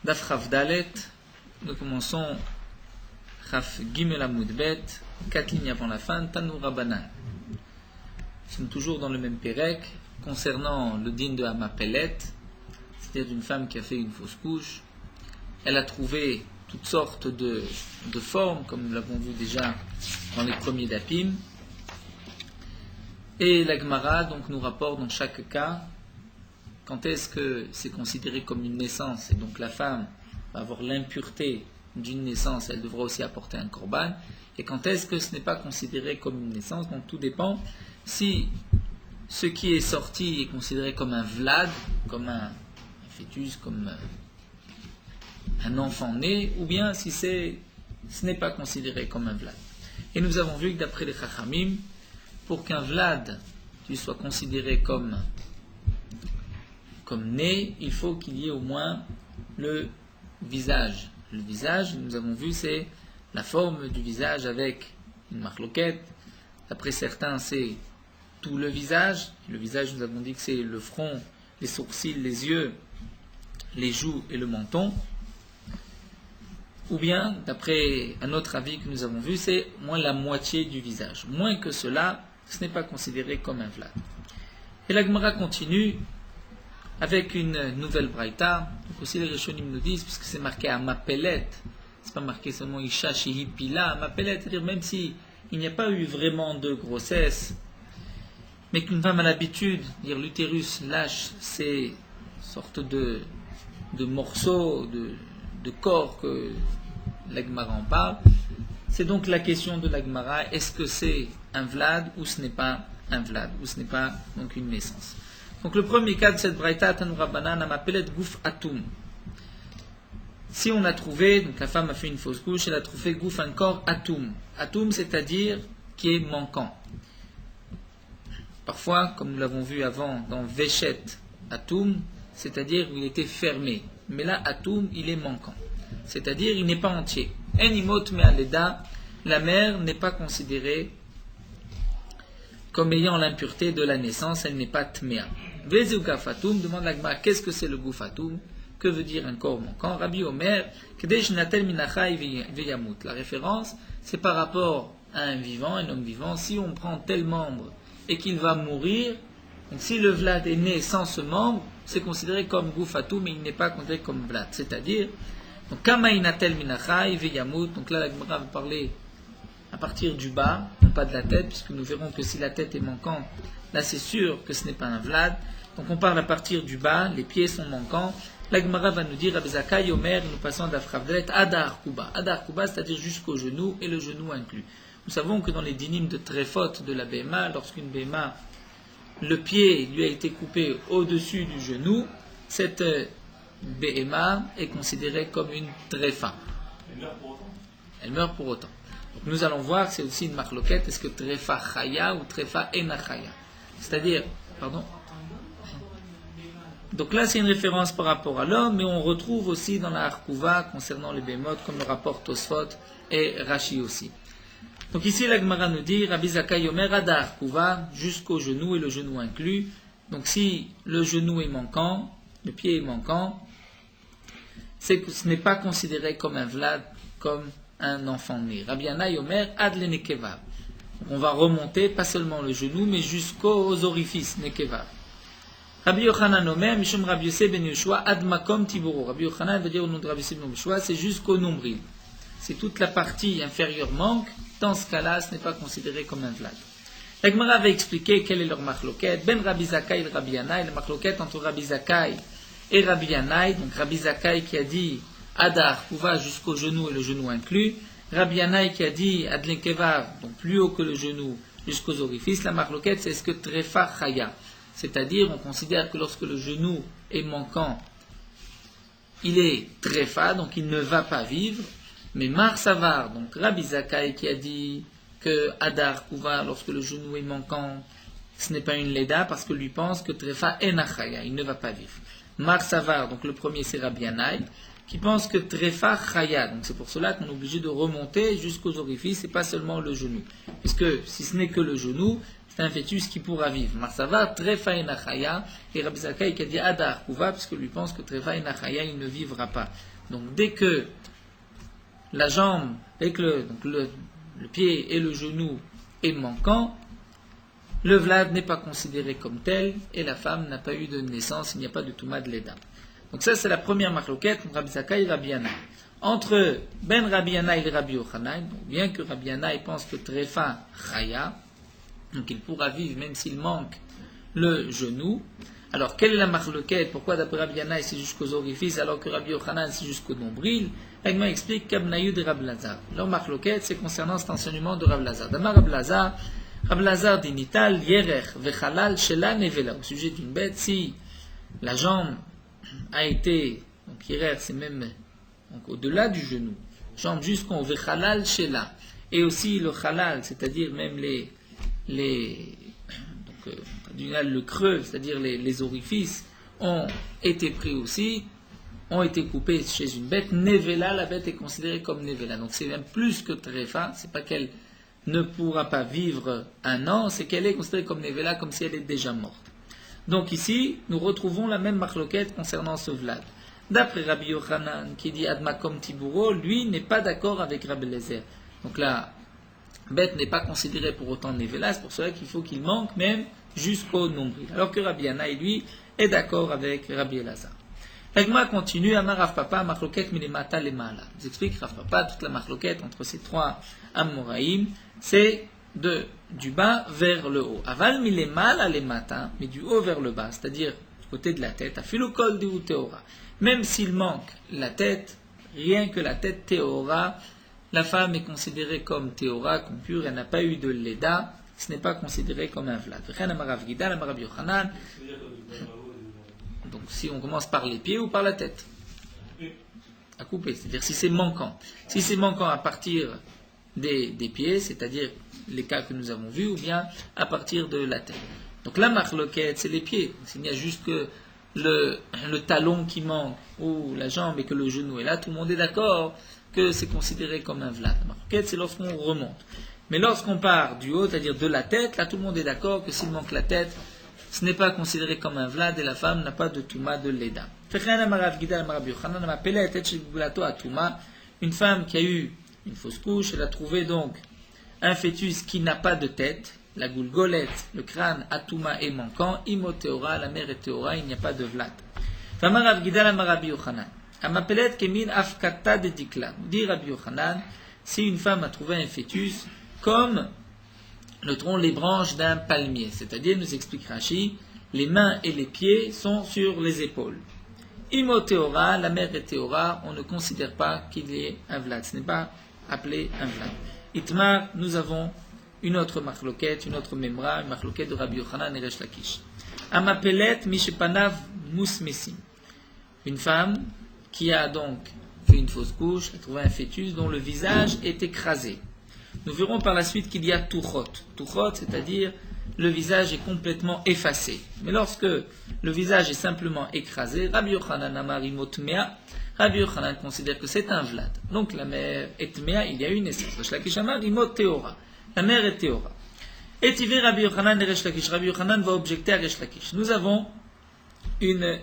Daf Chaf Dalet, nous commençons Chaf Gimel Amud Bet, 4 lignes avant la fin, Tanu Rabbanan. Nous sommes toujours dans le même Pérec, concernant le din de Hamapelet, c'est-à-dire d'une femme qui a fait une fausse couche. Elle a trouvé toutes sortes de formes, comme nous l'avons vu déjà dans les premiers dapim. Et la Gemara donc nous rapporte dans chaque cas quand est-ce que c'est considéré comme une naissance, et donc la femme va avoir l'impureté d'une naissance, elle devra aussi apporter un korban, et quand est-ce que ce n'est pas considéré comme une naissance. Donc tout dépend si ce qui est sorti est considéré comme un vlad, comme un fœtus, comme un enfant né, ou bien si ce n'est pas considéré comme un vlad. Et nous avons vu que d'après les Chachamim, pour qu'un vlad soit considéré comme né, il faut qu'il y ait au moins le visage. Le visage, nous avons vu, c'est la forme du visage avec une marloquette. D'après certains, c'est tout le visage. Le visage, nous avons dit que c'est le front, les sourcils, les yeux, les joues et le menton. Ou bien, d'après un autre avis que nous avons vu, c'est moins la moitié du visage. Moins que cela, ce n'est pas considéré comme un vlad. Et la Gemara continue avec une nouvelle braïta. Donc aussi les Rishonim nous disent, puisque c'est marqué à Mapelet, c'est pas marqué seulement Isha Shehipila, Mapelet, c'est-à-dire même si il n'y a pas eu vraiment de grossesse, mais qu'une femme a l'habitude, dire l'utérus lâche ces sortes de morceaux de corps que la Gemara en parle. C'est donc la question de la Gemara, est-ce que c'est un vlad ou ce n'est pas un vlad, ou ce n'est pas donc une naissance. Donc le premier cas de cette braïta, Tanu Rabbanan, m'appelait Gouf Atum. Si on a trouvé, donc la femme a fait une fausse couche, elle a trouvé Gouf, un corps Atum. Atum, c'est-à-dire qui est manquant. Parfois, comme nous l'avons vu avant dans Veshet Atum, c'est-à-dire où il était fermé. Mais là, Atum, il est manquant. C'est-à-dire, il n'est pas entier. Enimot me'aleda, la mère n'est pas considérée comme ayant l'impureté de la naissance, elle n'est pas tmea. Vezeu gafatum, demande la Gemara, qu'est-ce que c'est le gufatum? Que veut dire un corps manquant? Rabbi Omer, kedesh natel minachai veyamut. La référence, c'est par rapport à un vivant, un homme vivant. Si on prend tel membre et qu'il va mourir, donc si le vlad est né sans ce membre, c'est considéré comme gufatum, mais il n'est pas considéré comme vlad. C'est-à-dire, donc kamainatel minachai veyamut. Donc là, la Gemara va parler à partir du bas, non pas de la tête, puisque nous verrons que si la tête est manquante, là c'est sûr que ce n'est pas un vlad. Donc on parle à partir du bas, les pieds sont manquants. La Gemara va nous dire, Abzakai Omer, nous passons d'Afravdelet, Adar Kuba. Adar Kuba, c'est-à-dire jusqu'au genou, et le genou inclus. Nous savons que dans les dynimes de tréphot de la BMA, lorsqu'une BMA, le pied lui a été coupé au-dessus du genou, cette BMA est considérée comme une tréfa. Elle meurt pour autant. Donc nous allons voir, c'est aussi une marloquette, est-ce que trefa chaya ou trefa enachaya? C'est-à-dire, pardon. Donc là c'est une référence par rapport à l'homme, mais on retrouve aussi dans la Harkouva concernant les bémotes, comme le rapport Tosfot et Rashi aussi. Donc ici la Gemara nous dit, Rabbi Zakai Omer Ada Harkouva, jusqu'au genou et le genou inclus. Donc si le genou est manquant, le pied est manquant, c'est que ce n'est pas considéré comme un vlad, comme un enfant né. Rabbi Yannai Omer Ad le Nekevav. On va remonter, pas seulement le genou, mais jusqu'aux orifices, Nekevav. Rabbi Yochanan Omer, Mishum Rabbi Yosef ben Yoshua, Ad Makom Tiburo. Rabbi Yochanan veut dire au nom de Rabbi Yosef ben Yoshua, c'est jusqu'au nombril. Si toute la partie inférieure manque, dans ce cas-là, ce n'est pas considéré comme un vlad. La Gemara va expliquer quelle est leur marloquette. Ben Rabbi Zakai et Rabbi Yannai, la marloquette entre Rabbi Zakai et Rabbi Yannai. Donc Rabbi Zakai qui a dit Adar, Kouva jusqu'au genou et le genou inclus. Rabbi Yannai qui a dit Adlenkevav, donc plus haut que le genou jusqu'aux orifices. La marloquette, c'est ce que Trefa Chaya. C'est-à-dire, on considère que lorsque le genou est manquant, il est Trefa, donc il ne va pas vivre. Mais Mar Savar, donc Rabbi Zakai qui a dit que Adar, Kouva, lorsque le genou est manquant, ce n'est pas une Leda, parce que lui pense que Trefa Enachaya, il ne va pas vivre. Mar Savar, donc le premier c'est Rabbi Yannai. qui pense que Trefa Chaya, donc c'est pour cela qu'on est obligé de remonter jusqu'aux orifices et pas seulement le genou. Puisque si ce n'est que le genou, c'est un fœtus qui pourra vivre. Marsava Trefa Ena Chaya, et Rabbi Zakkai qui a dit Adar Kuva, parce que lui pense que Trefa Ena Chaya, il ne vivra pas. Donc dès que la jambe, avec le pied et le genou est manquant, le Vlad n'est pas considéré comme tel et la femme n'a pas eu de naissance, il n'y a pas de Touma de Leda. Donc ça c'est la première marloquette entre Rabbi Zakkai et Rabbi Yannai. Entre Ben Rabbi Yannai et Rabbi Yochanan, bien que Rabbi Yannai pense que Trefa Chaya, donc il pourra vivre même s'il manque le genou. Alors quelle est la marloquette? Pourquoi d'après Rabbi Yannai c'est jusqu'aux orifices alors que Rabbi Yochanan c'est jusqu'au nombril? L'Agma explique Kabnaïu de Rabbi Lazar. Leur marloquette c'est concernant cet enseignement de Rabbi Lazar. D'abord Rabbi Lazar dit Nital Yerech Vechalal Shela Nevela. Au sujet d'une bête, si la jambe a été, donc Yerech c'est même donc, au-delà du genou, jambe jusqu'au Vechalal Shela, et aussi le Chalal, c'est-à-dire même le creux, c'est-à-dire les orifices, ont été pris aussi, ont été coupés chez une bête. Nevela, la bête est considérée comme Nevela. Donc c'est même plus que Trefa, c'est pas qu'elle ne pourra pas vivre un an, c'est qu'elle est considérée comme Nevela, comme si elle est déjà morte. Donc ici, nous retrouvons la même marloquette concernant ce Vlad. D'après Rabbi Yochanan, qui dit Admakom Tiburo, lui n'est pas d'accord avec Rabbi Eliezer. Donc la bête n'est pas considérée pour autant Nevela, c'est pour cela qu'il faut qu'il manque même jusqu'au nombril. Alors que Rabbi Yannai, lui, est d'accord avec Rabbi Elazar. L'Agma continue, Amar Rav Papa, Marloquette Milemata Lemala. Vous explique Rav Papa, toute la marloquette entre ces trois Amoraïm, c'est du bas vers le haut. Aval Milemala Lemata, mais du haut vers le bas, c'est-à-dire du côté de la tête, Afilukol de Teora. Même s'il manque la tête, rien que la tête Teora, la femme est considérée comme Teora, comme pure, elle n'a pas eu de Leda, ce n'est pas considéré comme un Vlad. Donc si on commence par les pieds ou par la tête à couper, c'est-à-dire si c'est manquant. Si c'est manquant à partir des pieds, c'est-à-dire les cas que nous avons vus, ou bien à partir de la tête. Donc la marloquette, c'est les pieds. S'il n'y a juste que le talon qui manque, ou la jambe et que le genou est là, tout le monde est d'accord que c'est considéré comme un vlad. La marloquette, c'est lorsqu'on remonte. Mais lorsqu'on part du haut, c'est-à-dire de la tête, là tout le monde est d'accord que s'il manque la tête, ce n'est pas considéré comme un vlad et la femme n'a pas de touma de leda. Une femme qui a eu une fausse couche, elle a trouvé donc un fœtus qui n'a pas de tête, la goulgolette, le crâne, atouma est manquant, imoteora, la mère est théora, il n'y a pas de vlad. Dit Rabbi Yochanan, si une femme a trouvé un fœtus comme le tronc, les branches d'un palmier, c'est-à-dire, nous explique Rashi, les mains et les pieds sont sur les épaules. Imoteora, la mère est théora, on ne considère pas qu'il y ait un vlad, ce n'est pas appelé un vlad. Itmar, nous avons une autre marloquette, une autre memra, une marloquette de Rabbi Yochanan et Resh Lakish. Amapelet mishepanav musmesim. Une femme qui a donc fait une fausse couche, a trouvé un fœtus dont le visage est écrasé. Nous verrons par la suite qu'il y a tuchot. Tuchot, c'est-à-dire le visage est complètement effacé. Mais lorsque le visage est simplement écrasé, Rabbi Yochanan amar imotmea, Rabbi Yochanan considère que c'est un vlad. Donc la mère est tmea, il y a une naissance. Resh Lakish amar imot teora. La mère est théora. Et Tivé Rabbi Yochanan et Resh Lakish. Rabbi Yochanan va objecter à Resh Lakish. Nous avons une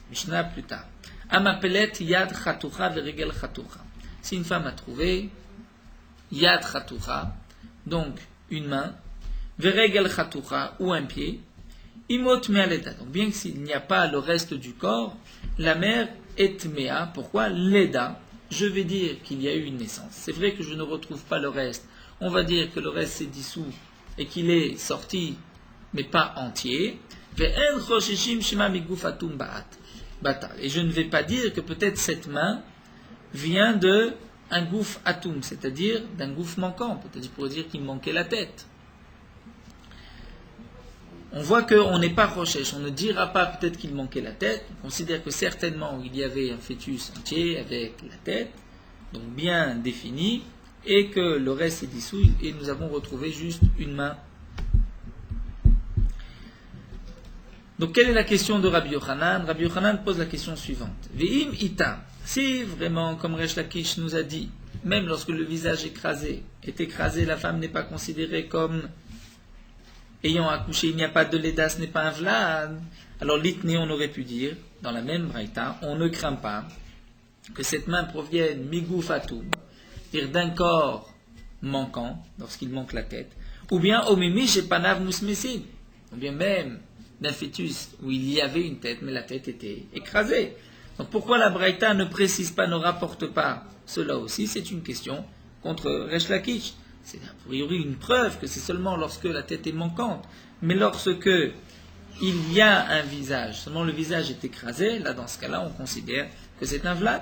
Mishnah plus tard. Amapelet yad chatucha veregel chatucha. Si une femme a trouvé yad chatucha, donc une main, veregel chatucha ou un pied, imot me'aleda. Donc bien qu'il n'y a pas le reste du corps, la mère est mea. Pourquoi? Leda. Je vais dire qu'il y a eu une naissance. C'est vrai que je ne retrouve pas le reste. On va dire que le reste s'est dissous et qu'il est sorti, mais pas entier. Et je ne vais pas dire que peut-être cette main vient d'un gouffre atoum, c'est-à-dire d'un gouffre manquant. Peut-être pour dire qu'il manquait la tête. On voit qu'on n'est pas rochesh, on ne dira pas peut-être qu'il manquait la tête. On considère que certainement il y avait un fœtus entier avec la tête, donc bien défini, et que le reste est dissous, et nous avons retrouvé juste une main. Donc, quelle est la question de Rabbi Yochanan? Rabbi Yochanan pose la question suivante. Ve'im ita, si vraiment, comme Resh Lakish nous a dit, même lorsque le visage est écrasé, la femme n'est pas considérée comme ayant accouché, il n'y a pas de leda, ce n'est pas un vlad. Alors, l'itné, on aurait pu dire, dans la même braïta, on ne craint pas que cette main provienne migou fatou, c'est-à-dire d'un corps manquant, lorsqu'il manque la tête, ou bien omimish et panav musmesin, ou bien même d'un fœtus où il y avait une tête, mais la tête était écrasée. Donc pourquoi la braïta ne précise pas, ne rapporte pas cela aussi? C'est une question contre Resh Lakish. C'est a priori une preuve que c'est seulement lorsque la tête est manquante, mais lorsque il y a un visage, seulement le visage est écrasé, là dans ce cas-là on considère que c'est un vlad.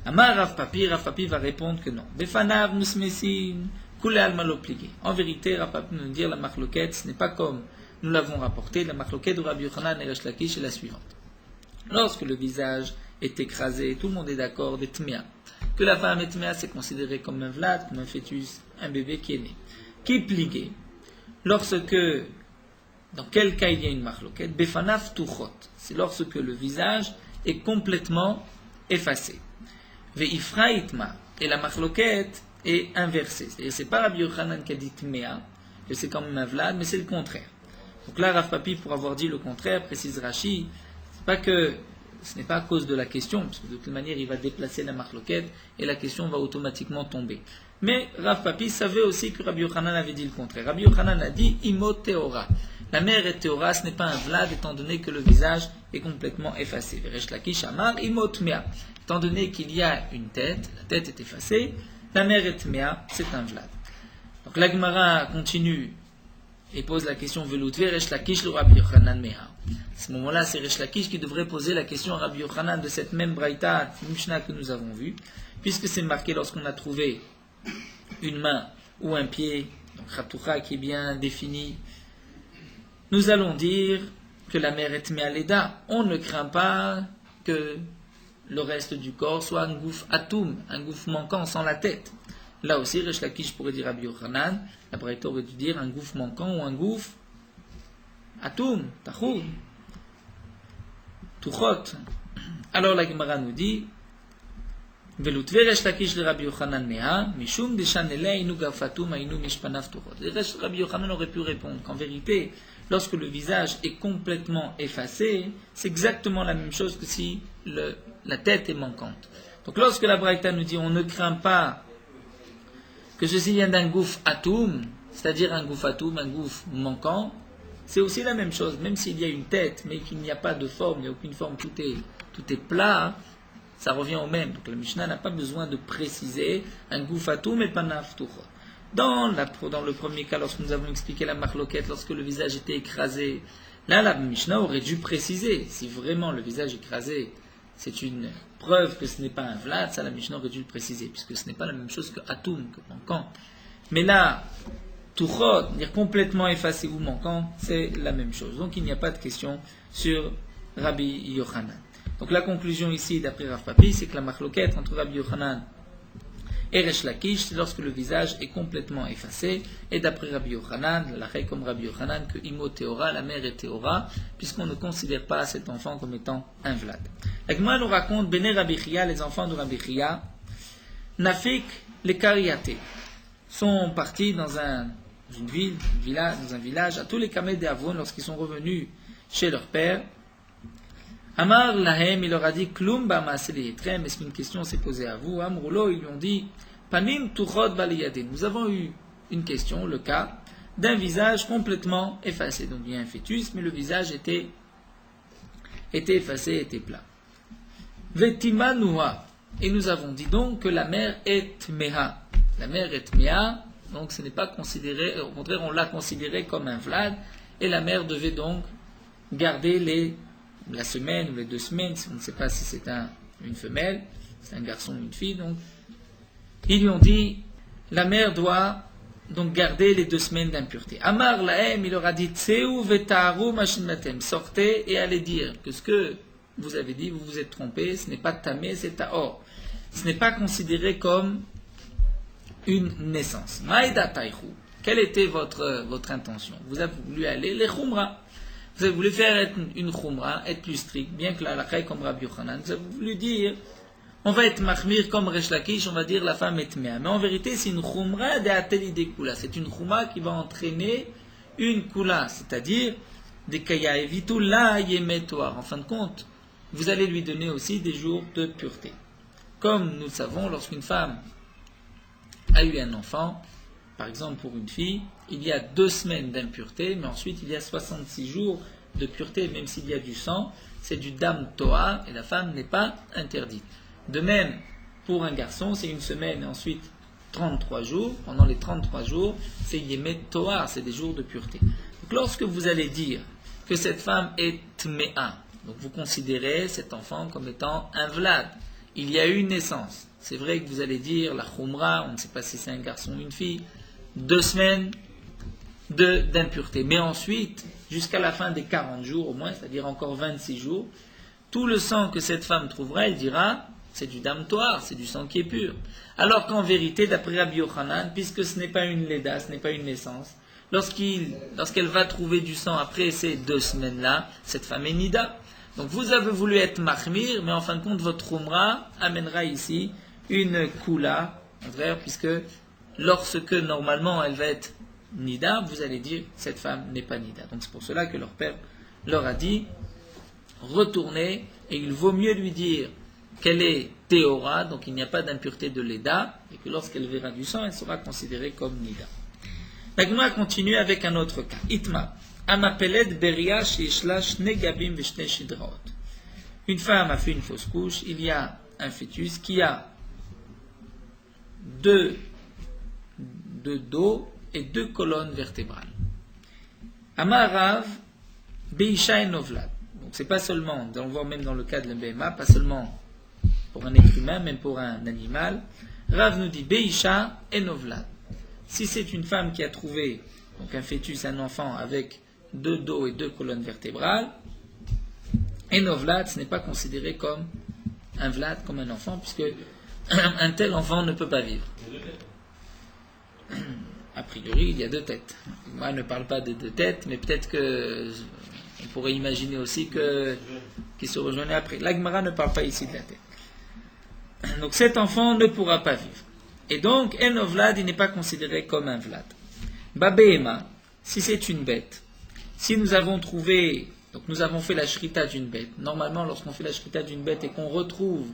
Amar Rav Papi va répondre que non. Befanav musmesin kule al malopligé. En vérité, Rav Papi nous dit la machloket, ce n'est pas comme nous l'avons rapporté, la machloket de Rabbi Yochanan et Resh Lakish est la suivante. Lorsque le visage est écrasé, tout le monde est d'accord des tmia. Que la femme est tmia, c'est considéré comme un vlad, comme un fœtus, un bébé qui est né. Qui est plié lorsque, dans quel cas il y a une machloket? Befanav tuchot. C'est lorsque le visage est complètement effacé. Ve'ifra itma. Et la machloket est inversée. C'est-à-dire, c'est pas Rabbi Yochanan qui a dit tmea, que c'est comme un vlad, mais c'est le contraire. Donc là, Rav Papi, pour avoir dit le contraire, précise Rashi, ce n'est pas à cause de la question, parce que de toute manière, il va déplacer la machloket et la question va automatiquement tomber. Mais Rav Papi savait aussi que Rabbi Yochanan avait dit le contraire. Rabbi Yochanan a dit imot teora. La mère est teora, ce n'est pas un vlad, étant donné que le visage est complètement effacé. Resh Lakish amar imot mea. Étant donné qu'il y a une tête, la tête est effacée, la mère est mea, c'est un vlad. Donc la Gemara continue et pose la question Veloutve Resh Lakish le Rabbi Yochanan Meha. À ce moment-là, c'est Resh Lakish qui devrait poser la question à Rabbi Yochanan de cette même braïta Mishnah que nous avons vue, puisque c'est marqué lorsqu'on a trouvé une main ou un pied, donc Khatoucha qui est bien défini, nous allons dire que la mère est Mealeda. On ne craint pas que le reste du corps soit un gouffre atoum, un gouffre manquant sans la tête. Là aussi, Resh Lakish pourrait dire à Rabbi Yochanan, la braïta aurait dû dire un gouffre manquant ou un gouffre atoum, tachou, tuchot. Alors la Gemara nous dit, Veloutve Resh Lakish le Rabbi Yochanan Meha, Mishum Deshanele Ainu Gafatum Ainu Mishpanav Tuchot. Rabbi Yochanan aurait pu répondre qu'en vérité, lorsque le visage est complètement effacé, c'est exactement la même chose que si la tête est manquante. Donc lorsque la braïta nous dit on ne craint pas que ceci vienne d'un gouffre atoum, c'est-à-dire un gouffre atoum, un gouffre manquant, c'est aussi la même chose, même s'il y a une tête, mais qu'il n'y a pas de forme, il n'y a aucune forme, tout est plat, ça revient au même. Donc la Mishnah n'a pas besoin de préciser un gouffre atoum et panav tuchot. Dans le premier cas, lorsque nous avons expliqué la machloket, lorsque le visage était écrasé, là la Mishnah aurait dû préciser, si vraiment le visage écrasé, c'est une preuve que ce n'est pas un vlad, ça la Mishnah aurait dû le préciser, puisque ce n'est pas la même chose que atoum, que manquant. Mais là, tuchot, dire complètement effacé ou manquant, c'est la même chose. Donc il n'y a pas de question sur Rabbi Yochanan. Donc la conclusion ici, d'après Rav Papi, c'est que la machloket entre Rabbi Yochanan et Resh Lakish, c'est lorsque le visage est complètement effacé. Et d'après Rabbi Yochanan, la règle comme Rabbi Yochanan, que Imo Théora, la mère est Théora, puisqu'on ne considère pas cet enfant comme étant un vlad. La Gemara nous raconte, Bene Rabbi Chia, les enfants de Rabbi Chia, Nafik, les Kariaté, sont partis dans un village, à tous les Kameh de Avon, lorsqu'ils sont revenus chez leur père. Amar Lahem, il leur a dit, Klum ba maaseh yetrem, est-ce qu'une question s'est posée à vous? Amroulo, ils lui ont dit, Panim tuchot baliyadin. Nous avons eu une question, le cas, d'un visage complètement effacé. Donc il y a un fœtus, mais le visage était effacé, était plat. Vetima nuha. Et nous avons dit donc que la mère est meha. La mère est meha, donc ce n'est pas considéré, au contraire, on l'a considéré comme un vlad, et la mère devait donc garder la semaine ou les 2 semaines, on ne sait pas si c'est une femelle, c'est un garçon ou une fille, donc ils lui ont dit, la mère doit donc garder les 2 semaines d'impureté. Amar lahem, il leur a dit, tseu vetaharu mashimatem, sortez et allez dire que ce que vous avez dit, vous vous êtes trompé, ce n'est pas tamé, c'est tahor. Ce n'est pas considéré comme une naissance. Maïda taïchou, quelle était votre intention? Vous avez voulu aller les khumra. Vous avez voulu faire une khumra, être plus strict, bien que la halakha est comme Rabbi Yochanan. Vous avez voulu dire, on va être mahmir comme Resh Lakish, on va dire la femme est tmea. Mais en vérité, c'est une khumra de atelide kula. C'est une khumra qui va entraîner une kula, c'est-à-dire des kaya evitu la yemetoar. En fin de compte, vous allez lui donner aussi des jours de pureté. Comme nous le savons, lorsqu'une femme a eu un enfant, par exemple pour une fille, il y a 2 semaines d'impureté, mais ensuite il y a 66 jours de pureté, même s'il y a du sang, c'est du dam toa, et la femme n'est pas interdite. De même, pour un garçon, c'est 1 semaine et ensuite 33 jours. Pendant les 33 jours, c'est yemet toa, c'est des jours de pureté. Donc lorsque vous allez dire que cette femme est tmea, donc vous considérez cet enfant comme étant un vlad, il y a eu une naissance. C'est vrai que vous allez dire la khumra, on ne sait pas si c'est un garçon ou une fille, 2 semaines d'impureté. Mais ensuite, jusqu'à la fin des 40 jours au moins, c'est-à-dire encore 26 jours, tout le sang que cette femme trouvera, elle dira, c'est du damtoir, c'est du sang qui est pur. Alors qu'en vérité, d'après Rabbi Yochanan, puisque ce n'est pas une leda, ce n'est pas une naissance, lorsqu'elle va trouver du sang après ces 2 semaines-là, cette femme est nida. Donc vous avez voulu être mahmir, mais en fin de compte, votre umrah amènera ici une kula, puisque lorsque normalement elle va être nida, vous allez dire cette femme n'est pas nida. Donc c'est pour cela que leur père leur a dit retournez, et il vaut mieux lui dire qu'elle est théora, donc il n'y a pas d'impureté de l'eda, et que lorsqu'elle verra du sang, elle sera considérée comme nida. Maintenant, on continue avec un autre cas. Itma. Amapeled beria sheishla shne gabim veshne shidraot. Une femme a fait une fausse couche, il y a un fœtus qui a 2 dos et 2 colonnes vertébrales. Amarav beisha enovlad. Donc c'est pas seulement, on voit même dans le cas de l'MBMA, pas seulement pour un être humain, même pour un animal. Rav nous dit beisha enovlad. Si c'est une femme qui a trouvé donc un fœtus, un enfant avec 2 dos et 2 colonnes vertébrales, enovlad, ce n'est pas considéré comme un vlad, comme un enfant, puisque un tel enfant ne peut pas vivre. A priori, il y a 2 têtes. Moi, je ne parle pas de 2 têtes, mais peut-être que on pourrait imaginer aussi qu'ils se rejoignaient après. L'Agmara ne parle pas ici de la tête. Donc cet enfant ne pourra pas vivre. Et donc, enovlad, il n'est pas considéré comme un vlad. Babéema, si c'est une bête, si nous avons trouvé, donc nous avons fait la shrita d'une bête. Normalement, lorsqu'on fait la shrita d'une bête et qu'on retrouve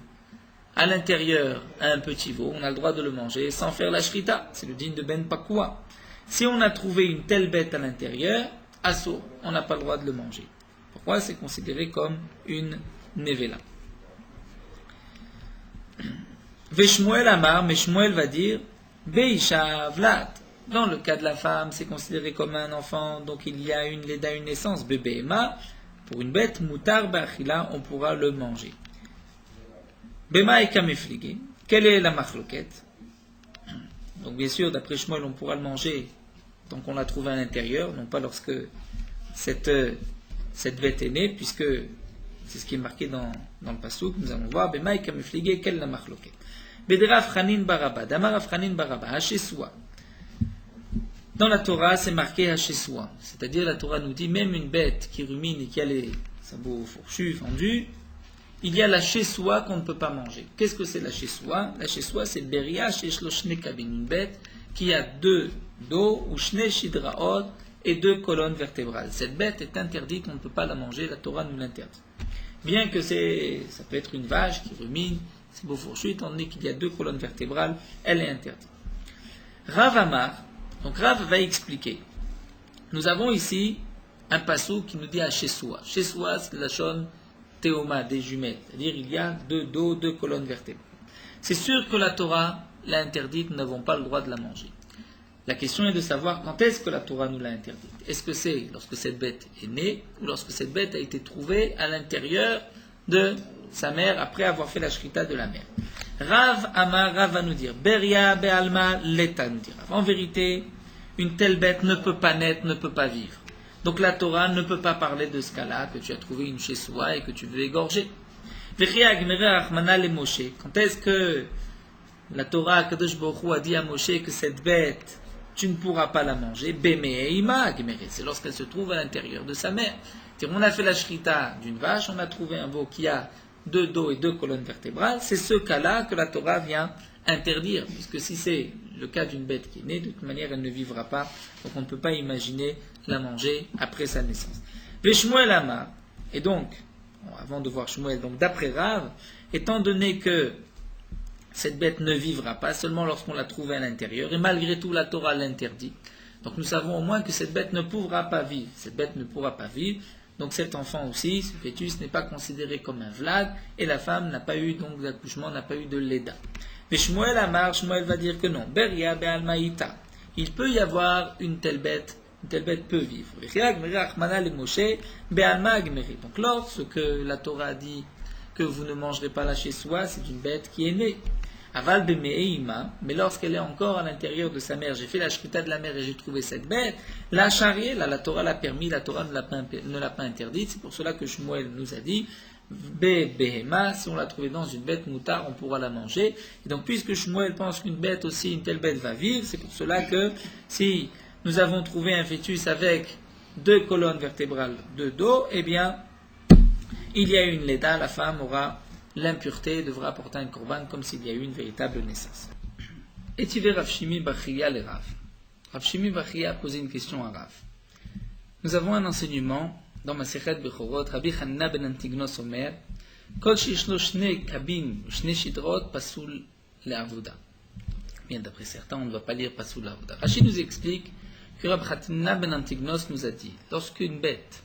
à l'intérieur un petit veau, on a le droit de le manger sans faire la shrita. C'est le digne de Ben Pakwa. Si on a trouvé une telle bête à l'intérieur, assaut, on n'a pas le droit de le manger. Pourquoi? C'est considéré comme une nevela. Veshmuel Amar, mais Shmuel va dire Beisha Vlad. Dans le cas de la femme, c'est considéré comme un enfant, donc il y a une leda, une naissance, bébé Emma. Pour une bête, Mutar Bachila, on pourra le manger. Bema et Kamefligé. Quelle est la machloquette? Donc bien sûr, d'après Shmuel, on pourra le manger tant qu'on l'a trouvé à l'intérieur, non pas lorsque cette bête est née, puisque c'est ce qui est marqué dans le passouk. Nous allons voir Bema et Kamefligé, quelle est la machloquette? Bedraf Chanin Baraba, Damaraf Chanin Baraba, Hacheswa. Dans la Torah, c'est marqué Hacheswa. C'est-à-dire, la Torah nous dit, même une bête qui rumine et qui a les sabots fourchus, fendus, il y a la cheswa qu'on ne peut pas manger. Qu'est-ce que c'est la cheswa? La cheswa, c'est Beria Sheshlo Shne Kabin, une bête qui a 2 dos, ou Shne Shidraot, et 2 colonnes vertébrales. Cette bête est interdite, on ne peut pas la manger, la Torah nous l'interdit. Bien que ça peut être une vache qui rumine, c'est beau fourchu, étant donné qu'il y a 2 colonnes vertébrales, elle est interdite. Rav Amar, donc Rav va expliquer. Nous avons ici un passou qui nous dit à Cheswa. Cheswa, c'est la shon théoma, des jumelles. C'est-à-dire il y a 2 dos, 2 colonnes vertébrales. C'est sûr que la Torah l'a interdite, nous n'avons pas le droit de la manger. La question est de savoir quand est-ce que la Torah nous l'a interdite. Est-ce que c'est lorsque cette bête est née ou lorsque cette bête a été trouvée à l'intérieur de sa mère après avoir fait la shrita de la mère? Rav Amar, Rav va nous dire Beria Be'alma Leta nous dit Rav. En vérité, une telle bête ne peut pas naître, ne peut pas vivre. Donc la Torah ne peut pas parler de ce cas-là, que tu as trouvé une cheswa et que tu veux égorger. Quand est-ce que la Torah Kadosh Baruch Hu a dit à Moshe que cette bête, tu ne pourras pas la manger? C'est lorsqu'elle se trouve à l'intérieur de sa mère. C'est-à-dire, on a fait la shrita d'une vache, on a trouvé un veau qui a 2 dos et 2 colonnes vertébrales, c'est ce cas-là que la Torah vient interdire, puisque si c'est le cas d'une bête qui est née, de toute manière, elle ne vivra pas, donc on ne peut pas imaginer la manger après sa naissance. Veshmuel Amar, et donc, avant de voir Shmuel, donc d'après Rav, étant donné que cette bête ne vivra pas seulement lorsqu'on l'a trouvée à l'intérieur, et malgré tout la Torah l'interdit, donc nous savons au moins que cette bête ne pourra pas vivre. Cette bête ne pourra pas vivre, donc cet enfant aussi, ce fœtus, n'est pas considéré comme un vlad, et la femme n'a pas eu donc d'accouchement, n'a pas eu de leda. Mais Shmuel Amar, Shmuel va dire que non. Beria be'almaïta. Il peut y avoir une telle bête peut vivre. Donc lorsque la Torah dit que vous ne mangerez pas là chez soi, c'est une bête qui est née. Aval bemeima, mais lorsqu'elle est encore à l'intérieur de sa mère, j'ai fait la shrita de la mère et j'ai trouvé cette bête, la charrier, là la Torah l'a permis, la Torah ne l'a pas interdite, c'est pour cela que Shmuel nous a dit, behema, si on l'a trouvée dans une bête moutard, on pourra la manger. Et donc puisque Shmuel pense qu'une bête aussi, une telle bête va vivre, c'est pour cela que si nous avons trouvé un fœtus avec 2 colonnes vertébrales de dos, eh bien, il y a une leda, la femme aura l'impureté, devra apporter un korban comme s'il y a eu une véritable naissance. Et tu veux Rav Shimi Bachia le Rav. Rav Shimi Bachia a posé une question à Rav. Nous avons un enseignement dans Masechet Bechorot, Rabbi Hanna ben Antignos Omer, Kol shishlo shne kabin, shne shidrot, pasoul le'avoda. Bien, d'après certains, on ne va pas lire pasoul le'avoda. Rashi nous explique que Rabbi Hanna ben Antignos nous a dit, lorsqu'une bête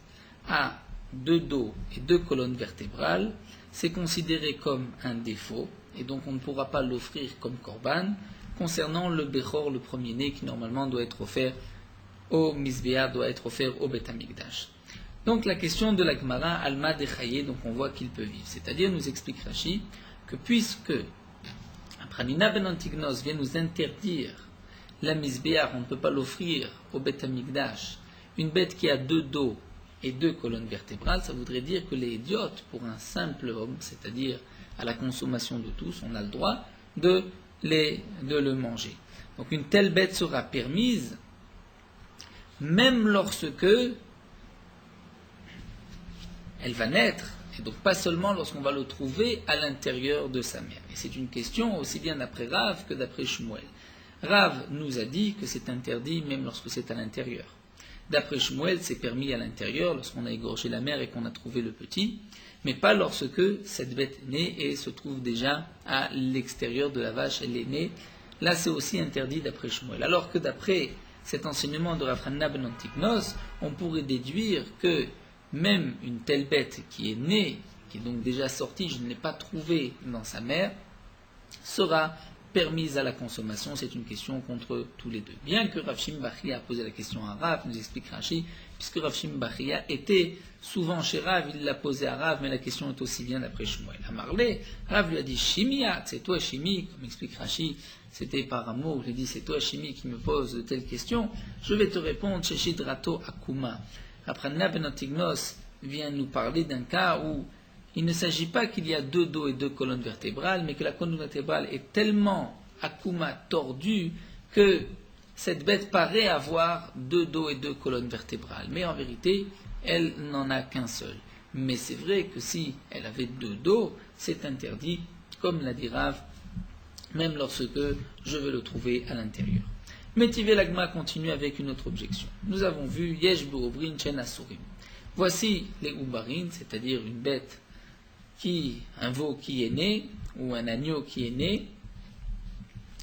a 2 dos et 2 colonnes vertébrales, c'est considéré comme un défaut, et donc on ne pourra pas l'offrir comme korban, concernant le Bechor, le premier-né, qui normalement doit être offert au Mizbeah, doit être offert au Bet Hamikdash. Donc la question de la Gemara, Alma Dechaye, donc on voit qu'il peut vivre. C'est-à-dire, nous explique Rashi, que puisque Pranina ben Antignos vient nous interdire la Mizbeah, on ne peut pas l'offrir au Bet Hamikdash, une bête qui a 2 dos et 2 colonnes vertébrales, ça voudrait dire que les idiotes, pour un simple homme, c'est-à-dire à la consommation de tous, on a le droit de le manger. Donc une telle bête sera permise, même lorsque elle va naître, et donc pas seulement lorsqu'on va le trouver à l'intérieur de sa mère. Et c'est une question aussi bien d'après Rav que d'après Shmuel. Rav nous a dit que c'est interdit même lorsque c'est à l'intérieur. D'après Shmuel, c'est permis à l'intérieur lorsqu'on a égorgé la mère et qu'on a trouvé le petit, mais pas lorsque cette bête est née et se trouve déjà à l'extérieur de la vache, elle est née. Là, c'est aussi interdit d'après Shmuel. Alors que d'après cet enseignement de Rav Hanna ben Antignos, on pourrait déduire que même une telle bête qui est née, qui est donc déjà sortie, je ne l'ai pas trouvée dans sa mère, sera permise à la consommation. C'est une question contre tous les deux. Bien que Rav Shimi Bachia a posé la question à Rav, nous explique Rashi, puisque Rav Shimi Bachia était souvent chez Rav, il l'a posé à Rav, mais la question est aussi bien d'après Shmuel. À Marley, Rav lui a dit Shimia, c'est toi Shimi, comme explique Rashi, c'était par amour, il a dit c'est toi Shimi qui me pose de telles questions, je vais te répondre chez Shidrato Akuma. Après Ben Antignos vient nous parler d'un cas où il ne s'agit pas qu'il y a 2 dos et 2 colonnes vertébrales, mais que la colonne vertébrale est tellement akuma, tordue, que cette bête paraît avoir 2 dos et 2 colonnes vertébrales. Mais en vérité, elle n'en a qu'un seul. Mais c'est vrai que si elle avait 2 dos, c'est interdit, comme l'a dit Rav, même lorsque je veux le trouver à l'intérieur. Métivé Lagma continue avec une autre objection. Nous avons vu Yesh Beobrin Chen Asurim. Voici les Ubarin, c'est-à-dire une bête un veau qui est né, ou un agneau qui est né,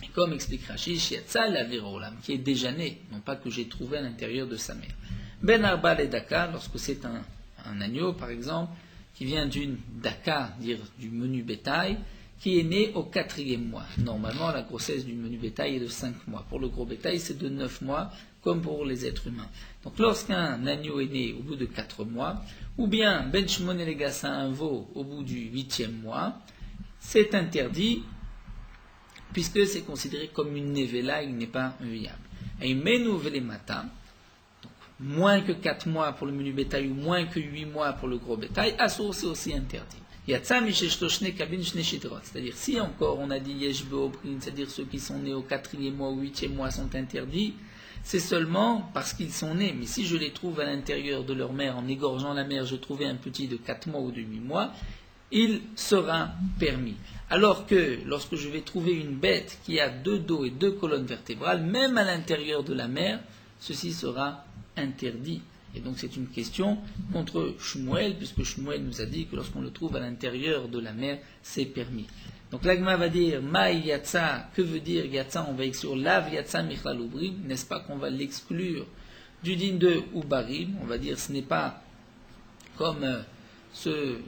et comme explique Rashi, Shiatsa la Virolam, qui est déjà né, non pas que j'ai trouvé à l'intérieur de sa mère. Ben Arba le Daka, lorsque c'est un agneau, par exemple, qui vient d'une Daka, dire du menu bétail, qui est né au 4e mois. Normalement, la grossesse du menu bétail est de 5 mois. Pour le gros bétail, c'est de 9 mois, comme pour les êtres humains. Donc, lorsqu'un agneau est né au bout de 4 mois, ou bien Ben Shimon et Legassa, un veau, au bout du 8e mois, c'est interdit, puisque c'est considéré comme une nevela, il n'est pas viable. Et Menu Velemata, donc moins que 4 mois pour le menu bétail, ou moins que 8 mois pour le gros bétail, Assour, c'est aussi interdit. C'est-à-dire, si encore on a dit Yesh Beobrin, c'est-à-dire ceux qui sont nés au 4e mois ou 8e mois sont interdits, c'est seulement parce qu'ils sont nés. Mais si je les trouve à l'intérieur de leur mère, en égorgeant la mère, je trouvais un petit de 4 mois ou de 8 mois, il sera permis. Alors que lorsque je vais trouver une bête qui a 2 dos et 2 colonnes vertébrales, même à l'intérieur de la mère, ceci sera interdit. Et donc c'est une question contre Shmuel, puisque Shmuel nous a dit que lorsqu'on le trouve à l'intérieur de la mère, c'est permis. Donc l'agma va dire Maï Yatsa, que veut dire Yatsa? On va exclure Lav Yatsa Michlal Ubrim, n'est-ce pas qu'on va l'exclure du din de Ubarim? On va dire ce n'est pas comme ce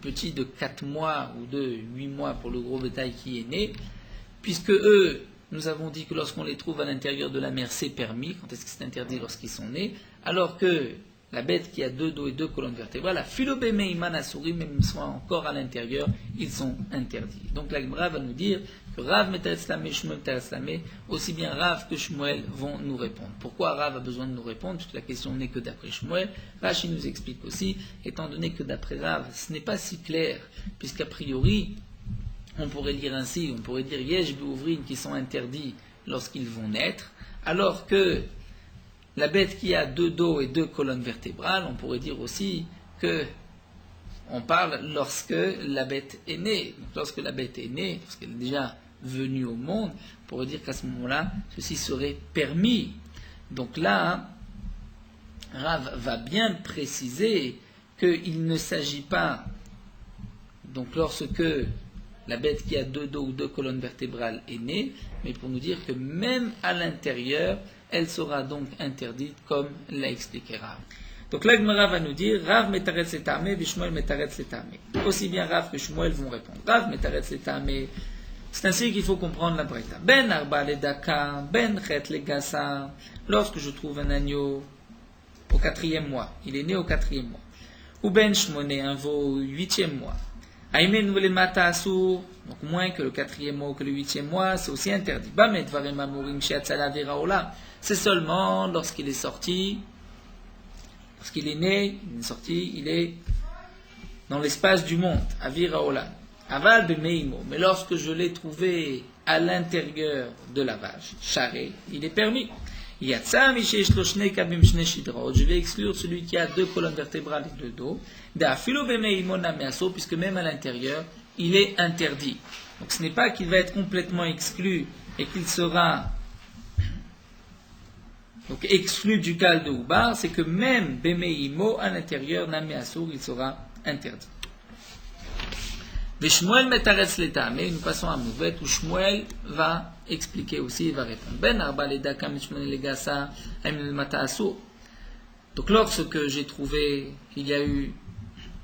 petit de 4 mois ou de 8 mois pour le gros bétail qui est né, puisque eux, nous avons dit que lorsqu'on les trouve à l'intérieur de la mer, c'est permis. Quand est-ce que c'est interdit? Lorsqu'ils sont nés. Alors que la bête qui a 2 dos et 2 colonnes vertébrales, la philobéméiman assouri, même s'ils sont encore à l'intérieur, ils sont interdits. Donc la Gemara va nous dire que Rav Metaretz Lamé, Shmuel Metaretz Lamé, aussi bien Rav que Shmuel vont nous répondre. Pourquoi Rav a besoin de nous répondre? Puisque la question n'est que d'après Shmuel. Rashi nous explique aussi, étant donné que d'après Rav, ce n'est pas si clair, puisqu'a priori, on pourrait lire ainsi, on pourrait dire Yesh Beouvrin qui sont interdits lorsqu'ils vont naître, alors que la bête qui a 2 dos et 2 colonnes vertébrales, on pourrait dire aussi que on parle lorsque la bête est née. Donc, lorsque la bête est née, lorsqu'elle est déjà venue au monde, on pourrait dire qu'à ce moment-là, ceci serait permis. Donc là, Rav va bien préciser qu'il ne s'agit pas, donc lorsque la bête qui a 2 dos ou 2 colonnes vertébrales est née, mais pour nous dire que même à l'intérieur, elle sera donc interdite, comme l'a expliqué Rav. Donc là, Gemara va nous dire, Rav metaretz letamé, Vishmuel metaretz letamé. Aussi bien Rav que Shmuel vont répondre. Rav metaretz letamé, c'est ainsi qu'il faut comprendre la braïta. Ben arba le daka, ben chet le gassa. Lorsque je trouve un agneau au 4e mois, il est né au 4e mois. Ou ben shmoné, un veau au 8e mois. Aïmen ou les mata assour, donc moins que le 4e mois ou que le 8e mois, c'est aussi interdit. Bamet varem amorim shiatzala viraola. C'est seulement lorsqu'il est sorti, lorsqu'il est né, il est sorti, il est dans l'espace du monde, aviraola. Aval bemeimo. Mais lorsque je l'ai trouvé à l'intérieur de la vache, charré, il est permis. Yatsa mishesh lo shnei kabim shnei shidrot. Je vais exclure celui qui a 2 colonnes vertébrales et 2 dos. D'afilo bemeimo nameaso, puisque même à l'intérieur, il est interdit. Donc ce n'est pas qu'il va être complètement exclu et qu'il sera donc exclu du cal de Oubar, c'est que même bemeimo à l'intérieur nameaso, il sera interdit. Shmuel metaretz letamé, nous passons à Mouvet où Shmuel va expliquer aussi, il va répondre. Ben arba le daka mishmone le gassa aim mata asur. Donc lorsque j'ai trouvé, il y a eu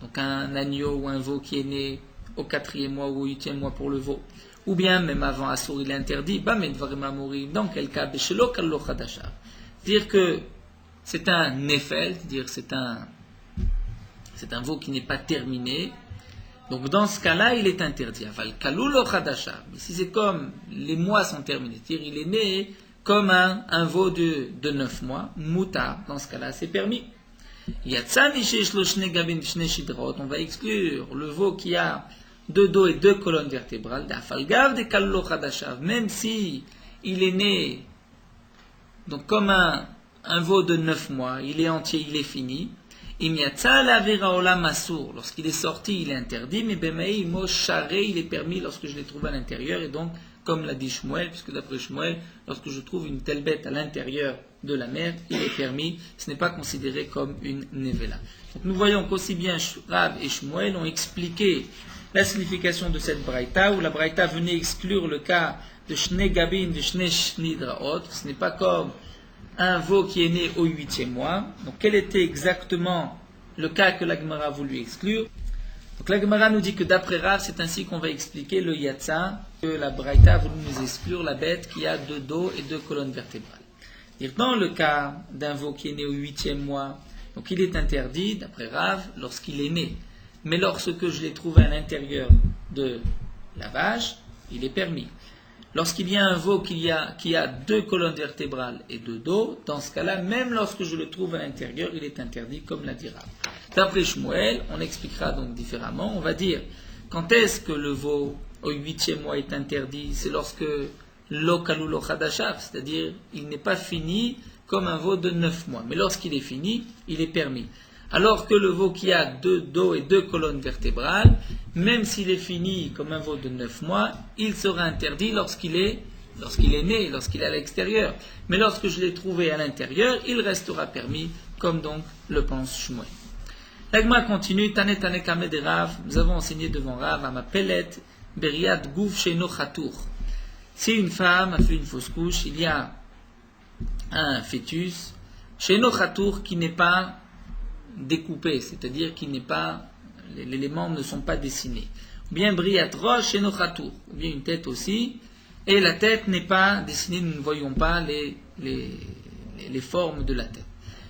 donc un agneau ou un veau qui est né au 4e mois ou au 8e mois pour le veau, ou bien même avant asur il est interdit, ba medvarema mourir, dans quel cas beshelo kallo chadashav. Dire que c'est un nefel, dire c'est un veau qui n'est pas terminé. Donc dans ce cas-là, il est interdit. Mais si c'est comme les mois sont terminés, c'est-à-dire il est né comme un veau de 9 mois, mouta, dans ce cas-là, c'est permis. On va exclure le veau qui a 2 dos et 2 colonnes vertébrales, même si il est né donc comme un veau de 9 mois, il est entier, il est fini. Lorsqu'il est sorti, il est interdit, mais Bemaïmo charré, il est permis lorsque je l'ai trouvé à l'intérieur, et donc, comme l'a dit Shmuel, puisque d'après Shmuel, lorsque je trouve une telle bête à l'intérieur de la mer, il est permis, ce n'est pas considéré comme une nevela. Donc nous voyons qu'aussi bien Rav et Shmuel ont expliqué la signification de cette braïta, où la braïta venait exclure le cas de Shnei Gabin, de Shnei Shnidraot, ce n'est pas comme un veau qui est né au 8e mois. Donc quel était exactement le cas que la Gemara a voulu exclure? Donc la Gemara nous dit que d'après Rav, c'est ainsi qu'on va expliquer le Yatsa, que la Braïta a voulu nous exclure la bête qui a 2 dos et 2 colonnes vertébrales. Dans le cas d'un veau qui est né au 8e mois, donc il est interdit, d'après Rav, lorsqu'il est né. Mais lorsque je l'ai trouvé à l'intérieur de la vache, il est permis. Lorsqu'il y a un veau qui a 2 colonnes vertébrales et 2 dos, dans ce cas-là, même lorsque je le trouve à l'intérieur, il est interdit, comme l'a dit Rav. D'après Shmuel, on expliquera donc différemment. On va dire, quand est-ce que le veau au 8e mois est interdit? C'est lorsque lo kalu lo chadashav, c'est-à-dire il n'est pas fini comme un veau de 9 mois. Mais lorsqu'il est fini, il est permis. Alors que le veau qui a 2 dos et 2 colonnes vertébrales, même s'il est fini comme un veau de 9 mois, il sera interdit lorsqu'il est né, lorsqu'il est à l'extérieur. Mais lorsque je l'ai trouvé à l'intérieur, il restera permis, comme donc le pense Shmuel. L'Agma continue, Tane Tane Kame de Rav, nous avons enseigné devant Rav, à ma pellet, Beriat Gouf Sheino Chatour. Si une femme a fait une fausse couche, il y a un fœtus, Sheino Chatour, qui n'est pas découpé, c'est-à-dire qui n'est pas, les membres ne sont pas dessinés. Ou bien Briat Rosh Sheino Chatour, ou bien une tête aussi, et la tête n'est pas dessinée, nous ne voyons pas les formes de la tête.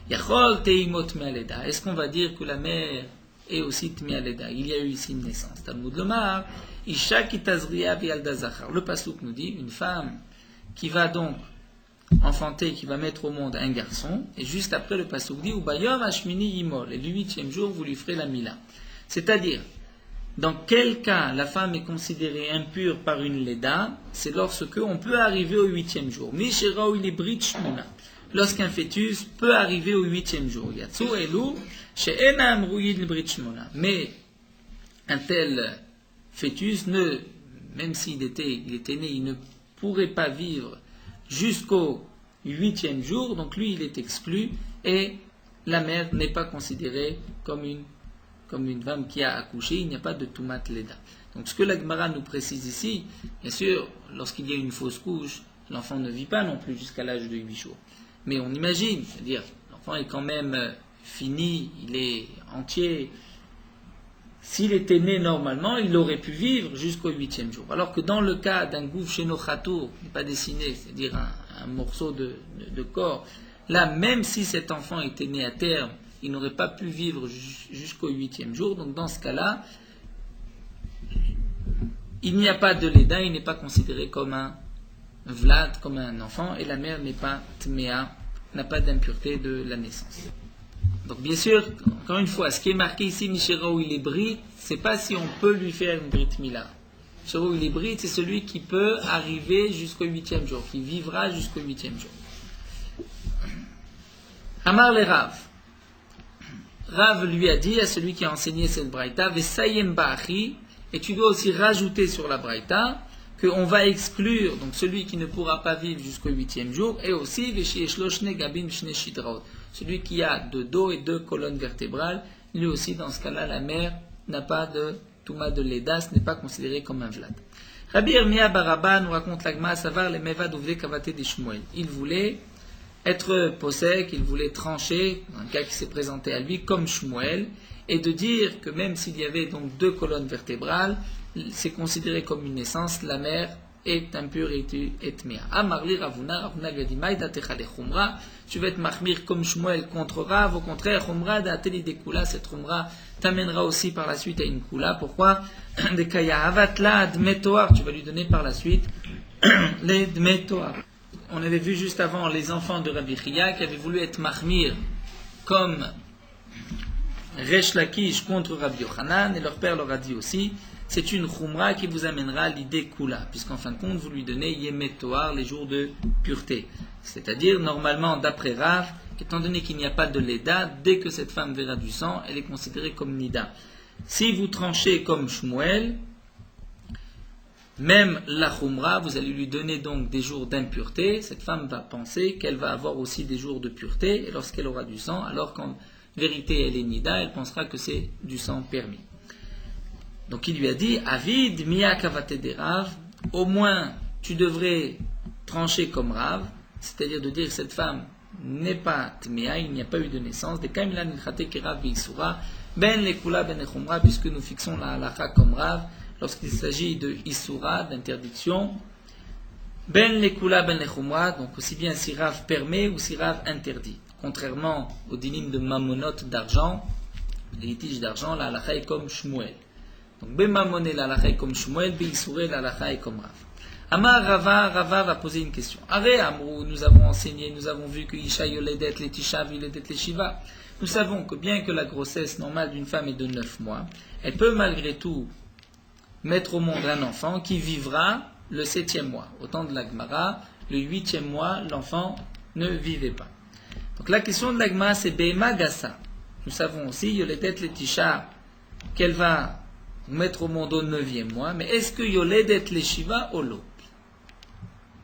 Yachol teimot me'aleda. Est-ce qu'on va dire que la mère est aussi tme'aleda? Il y a eu ici une naissance. Talmud Lomar, Isha kitazriya bi'alda zachar. Le pasuk nous dit, une femme qui va donc enfanter, qui va mettre au monde un garçon, et juste après le pasuk dit, Ubayom hashmini yimol, et le 8e jour vous lui ferez la mila. C'est-à-dire, dans quel cas la femme est considérée impure par une leda? C'est lorsque on peut arriver au 8e jour. Mishera il est brit shmona. Lorsqu'un fœtus peut arriver au 8e jour. Yatsu elu she'ena amruid le brit shmona. Mais un tel fœtus, même s'il était né, il ne pourrait pas vivre jusqu'au 8e jour, donc lui il est exclu, et la mère n'est pas considérée comme une femme qui a accouché, il n'y a pas de tumat leda. Donc ce que la Gemara nous précise ici, bien sûr, lorsqu'il y a une fausse couche, l'enfant ne vit pas non plus jusqu'à l'âge de 8 jours. Mais on imagine, c'est-à-dire l'enfant est quand même fini, il est entier. S'il était né normalement, il aurait pu vivre jusqu'au 8e jour. Alors que dans le cas d'un gouf sheino chatour, qui n'est pas dessiné, c'est-à-dire un morceau de corps, là, même si cet enfant était né à terme, il n'aurait pas pu vivre jusqu'au 8e jour. Donc dans ce cas-là, il n'y a pas de leda, il n'est pas considéré comme un vlad, comme un enfant, et la mère n'est pas tmea, n'a pas d'impureté de la naissance. Donc bien sûr, encore une fois, ce qui est marqué ici, Mishera où il est brit, c'est pas si on peut lui faire une brit mila. Mishera où il est brit, c'est celui qui peut arriver jusqu'au 8e jour, qui vivra jusqu'au 8e jour. Amar le Rav. Rav lui a dit à celui qui a enseigné cette braïta, Vesayem ba'achi, et tu dois aussi rajouter sur la braïta qu'on va exclure donc celui qui ne pourra pas vivre jusqu'au 8e jour, et aussi celui qui a 2 dos et 2 colonnes vertébrales, lui aussi dans ce cas-là la mère n'a pas de touma de leda, ce n'est pas considéré comme un vlad. Rabbi Yirmiyah Baraba nous raconte l'agma savar les mevad ouvle kavate de Shmuel. Il voulait être possèque, il voulait trancher, un cas qui s'est présenté à lui comme Shmuel, et de dire que même s'il y avait donc 2 colonnes vertébrales, c'est considéré comme une naissance, la mère est impure et tmea. Amarli Ravuna lui a dit, Maïda techale chumra, tu vas être mahmir comme Shmuel contre Rav, au contraire, chumra d'ateli de kula, cette chumra t'amènera aussi par la suite à une kula. Pourquoi? De kaya avatla dmetoar, tu vas lui donner par la suite les dmetoar. On avait vu juste avant les enfants de Rabbi Chia qui avaient voulu être mahmir comme Resh Lakish contre Rabbi Yochanan, et leur père leur a dit aussi, c'est une khumra qui vous amènera à l'idée kula, puisqu'en fin de compte vous lui donnez Yemet Toar, les jours de pureté. C'est-à-dire, normalement, d'après Rav, étant donné qu'il n'y a pas de leda, dès que cette femme verra du sang, elle est considérée comme nida. Si vous tranchez comme Shmuel, même la khumra, vous allez lui donner donc des jours d'impureté, cette femme va penser qu'elle va avoir aussi des jours de pureté, et lorsqu'elle aura du sang, alors qu'en vérité elle est nida, elle pensera que c'est du sang permis. Donc il lui a dit, Avid miya kavate de Rav, au moins tu devrais trancher comme Rav, c'est-à-dire de dire que cette femme n'est pas tmea, il n'y a pas eu de naissance, de kamila nilchate kerav beisura, ben lekula ben echumra, puisque nous fixons la halakha comme Rav, lorsqu'il s'agit de isura, d'interdiction, ben lekula ben echumra, donc aussi bien si Rav permet ou si Rav interdit. Contrairement au dinim de mamonot d'argent, les litiges d'argent, la halakha est comme Shmuel. Donc, Bemamoné la halakha est comme Shmuel, Beisouré la halakha est comme Rav. Amar Rava va poser une question. Are Amrou, nous avons enseigné, nous avons vu que Isha yoledet le tishav yoledet le shiva. Nous savons que bien que la grossesse normale d'une femme est de 9 mois, elle peut malgré tout mettre au monde un enfant qui vivra le 7e mois. Au temps de la Gemara, le 8e mois, l'enfant ne vivait pas. Donc la question de la Gemara, c'est Behema Gassa. Nous savons aussi, Yoledet Letisha, qu'elle va mettre au monde au 9e mois, mais est-ce que Yoledet Leshiva Olo?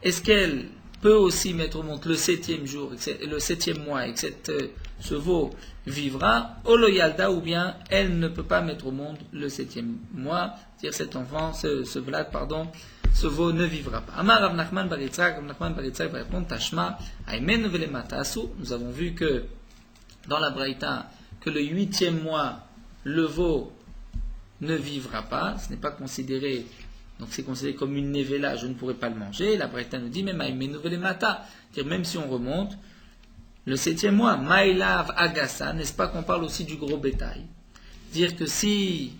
Est-ce qu'elle peut aussi mettre au monde le 7e jour, le 7e mois, et que ce veau vivra, Olo Yalda, ou bien elle ne peut pas mettre au monde le 7e mois, c'est-à-dire cet enfant, ce Vlad, pardon, ce veau ne vivra pas. Amar Rav Nachman bar Yitzhak, Rav Nachman bar Yitzhak va répondre, Tashma, Aimen Velemata Asu. Nous avons vu que dans la Braïta, que le 8e mois, le veau ne vivra pas, ce n'est pas considéré, donc c'est considéré comme une nevela, je ne pourrai pas le manger. La Braïta nous dit, même Aimen Velemata, c'est-à-dire même si on remonte, le 7e mois, Maïlav Agassa, n'est-ce pas qu'on parle aussi du gros bétail? Dire que si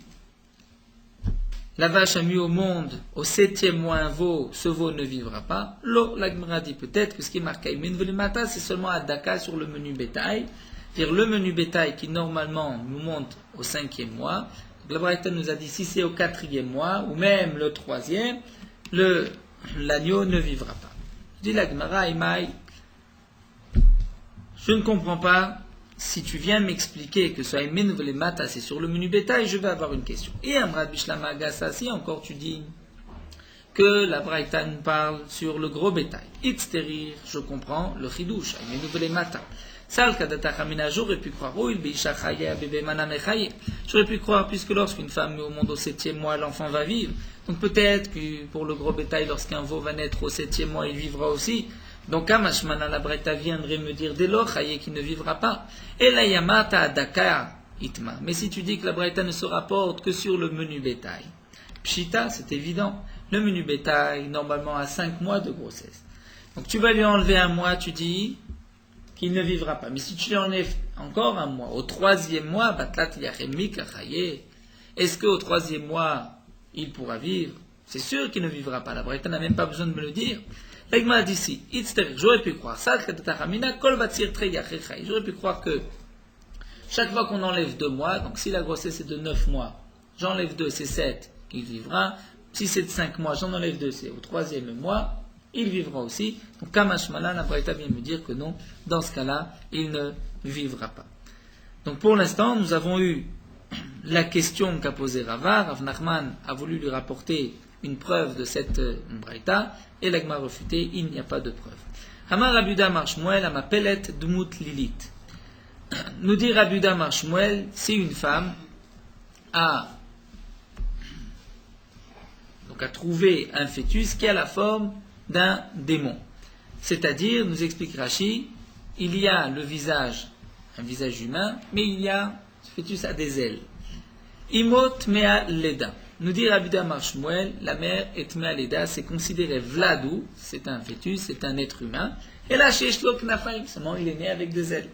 la vache a mis au monde au 7e mois un veau, ce veau ne vivra pas. L'eau, la Gemara dit peut-être que ce qui est marqué Menvelimata, c'est seulement à Daka sur le menu bétail. C'est-à-dire le menu bétail qui normalement nous monte au 5e mois. Donc, la Braïta nous a dit si c'est au 4e mois, ou même le 3e, l'agneau ne vivra pas. Dit la Gemara, Imaï, je ne comprends pas. Si tu viens m'expliquer que ce Aimen Velemata c'est sur le menu bétail, je vais avoir une question. Et Amrad Bishlama Gassa, si encore tu dis que la Braïta nous parle sur le gros bétail. Itzterir, je comprends, le Chidouche, Aimen Velemata. Sal Kadata Chamina, j'aurais pu croire, oh il Beisha Chaye, bébé Mana Mechaye. J'aurais pu croire, puisque lorsqu'une femme met au monde au 7e mois, l'enfant va vivre. Donc peut-être que pour le gros bétail, lorsqu'un veau va naître au 7e mois, il vivra aussi. Donc, Kamashmana, la Braïta viendrait me dire dès lors, Chaye qui ne vivra pas. Et la Yamata Adaka Itma. Mais si tu dis que la Braïta ne se rapporte que sur le menu bétail, Pshita, c'est évident. Le menu bétail, normalement, a 5 mois de grossesse. Donc, tu vas lui enlever un mois, tu dis qu'il ne vivra pas. Mais si tu lui enlèves encore un mois, au 3e mois, Batlat Yachemik Chaye, est-ce qu'au 3e mois, il pourra vivre? C'est sûr qu'il ne vivra pas. La Braïta n'a même pas besoin de me le dire. L'Agma dit ici, j'aurais pu croire, j'aurais pu croire que chaque fois qu'on enlève 2 mois, donc si la grossesse est de 9 mois, j'enlève 2, c'est 7, il vivra. Si c'est de 5 mois, j'en enlève 2, c'est au 3e mois, il vivra aussi. Donc Kamashmala, la Braïta vient me dire que non, dans ce cas-là, il ne vivra pas. Donc pour l'instant, nous avons eu la question qu'a posée Rava. Rav Nachman a voulu lui rapporter une preuve de cette Braïta, et l'Agma a refuté, il n'y a pas de preuve. Amar Rabuda Marshmuel, Amapelet Dmut Lilith. Nous dit Rabuda Marshmuel, si une femme a trouvé un fœtus qui a la forme d'un démon. C'est-à-dire, nous explique Rashi, il y a le visage, un visage humain, mais il y a, ce fœtus a des ailes. Imot Mea Leda. Nous dit Rabuda Marshmuel, la mère Etmea Leda, c'est considéré Vladou, c'est un fœtus, c'est un être humain, et là, chez Shlo Knafaim, seulement il est né avec des ailes.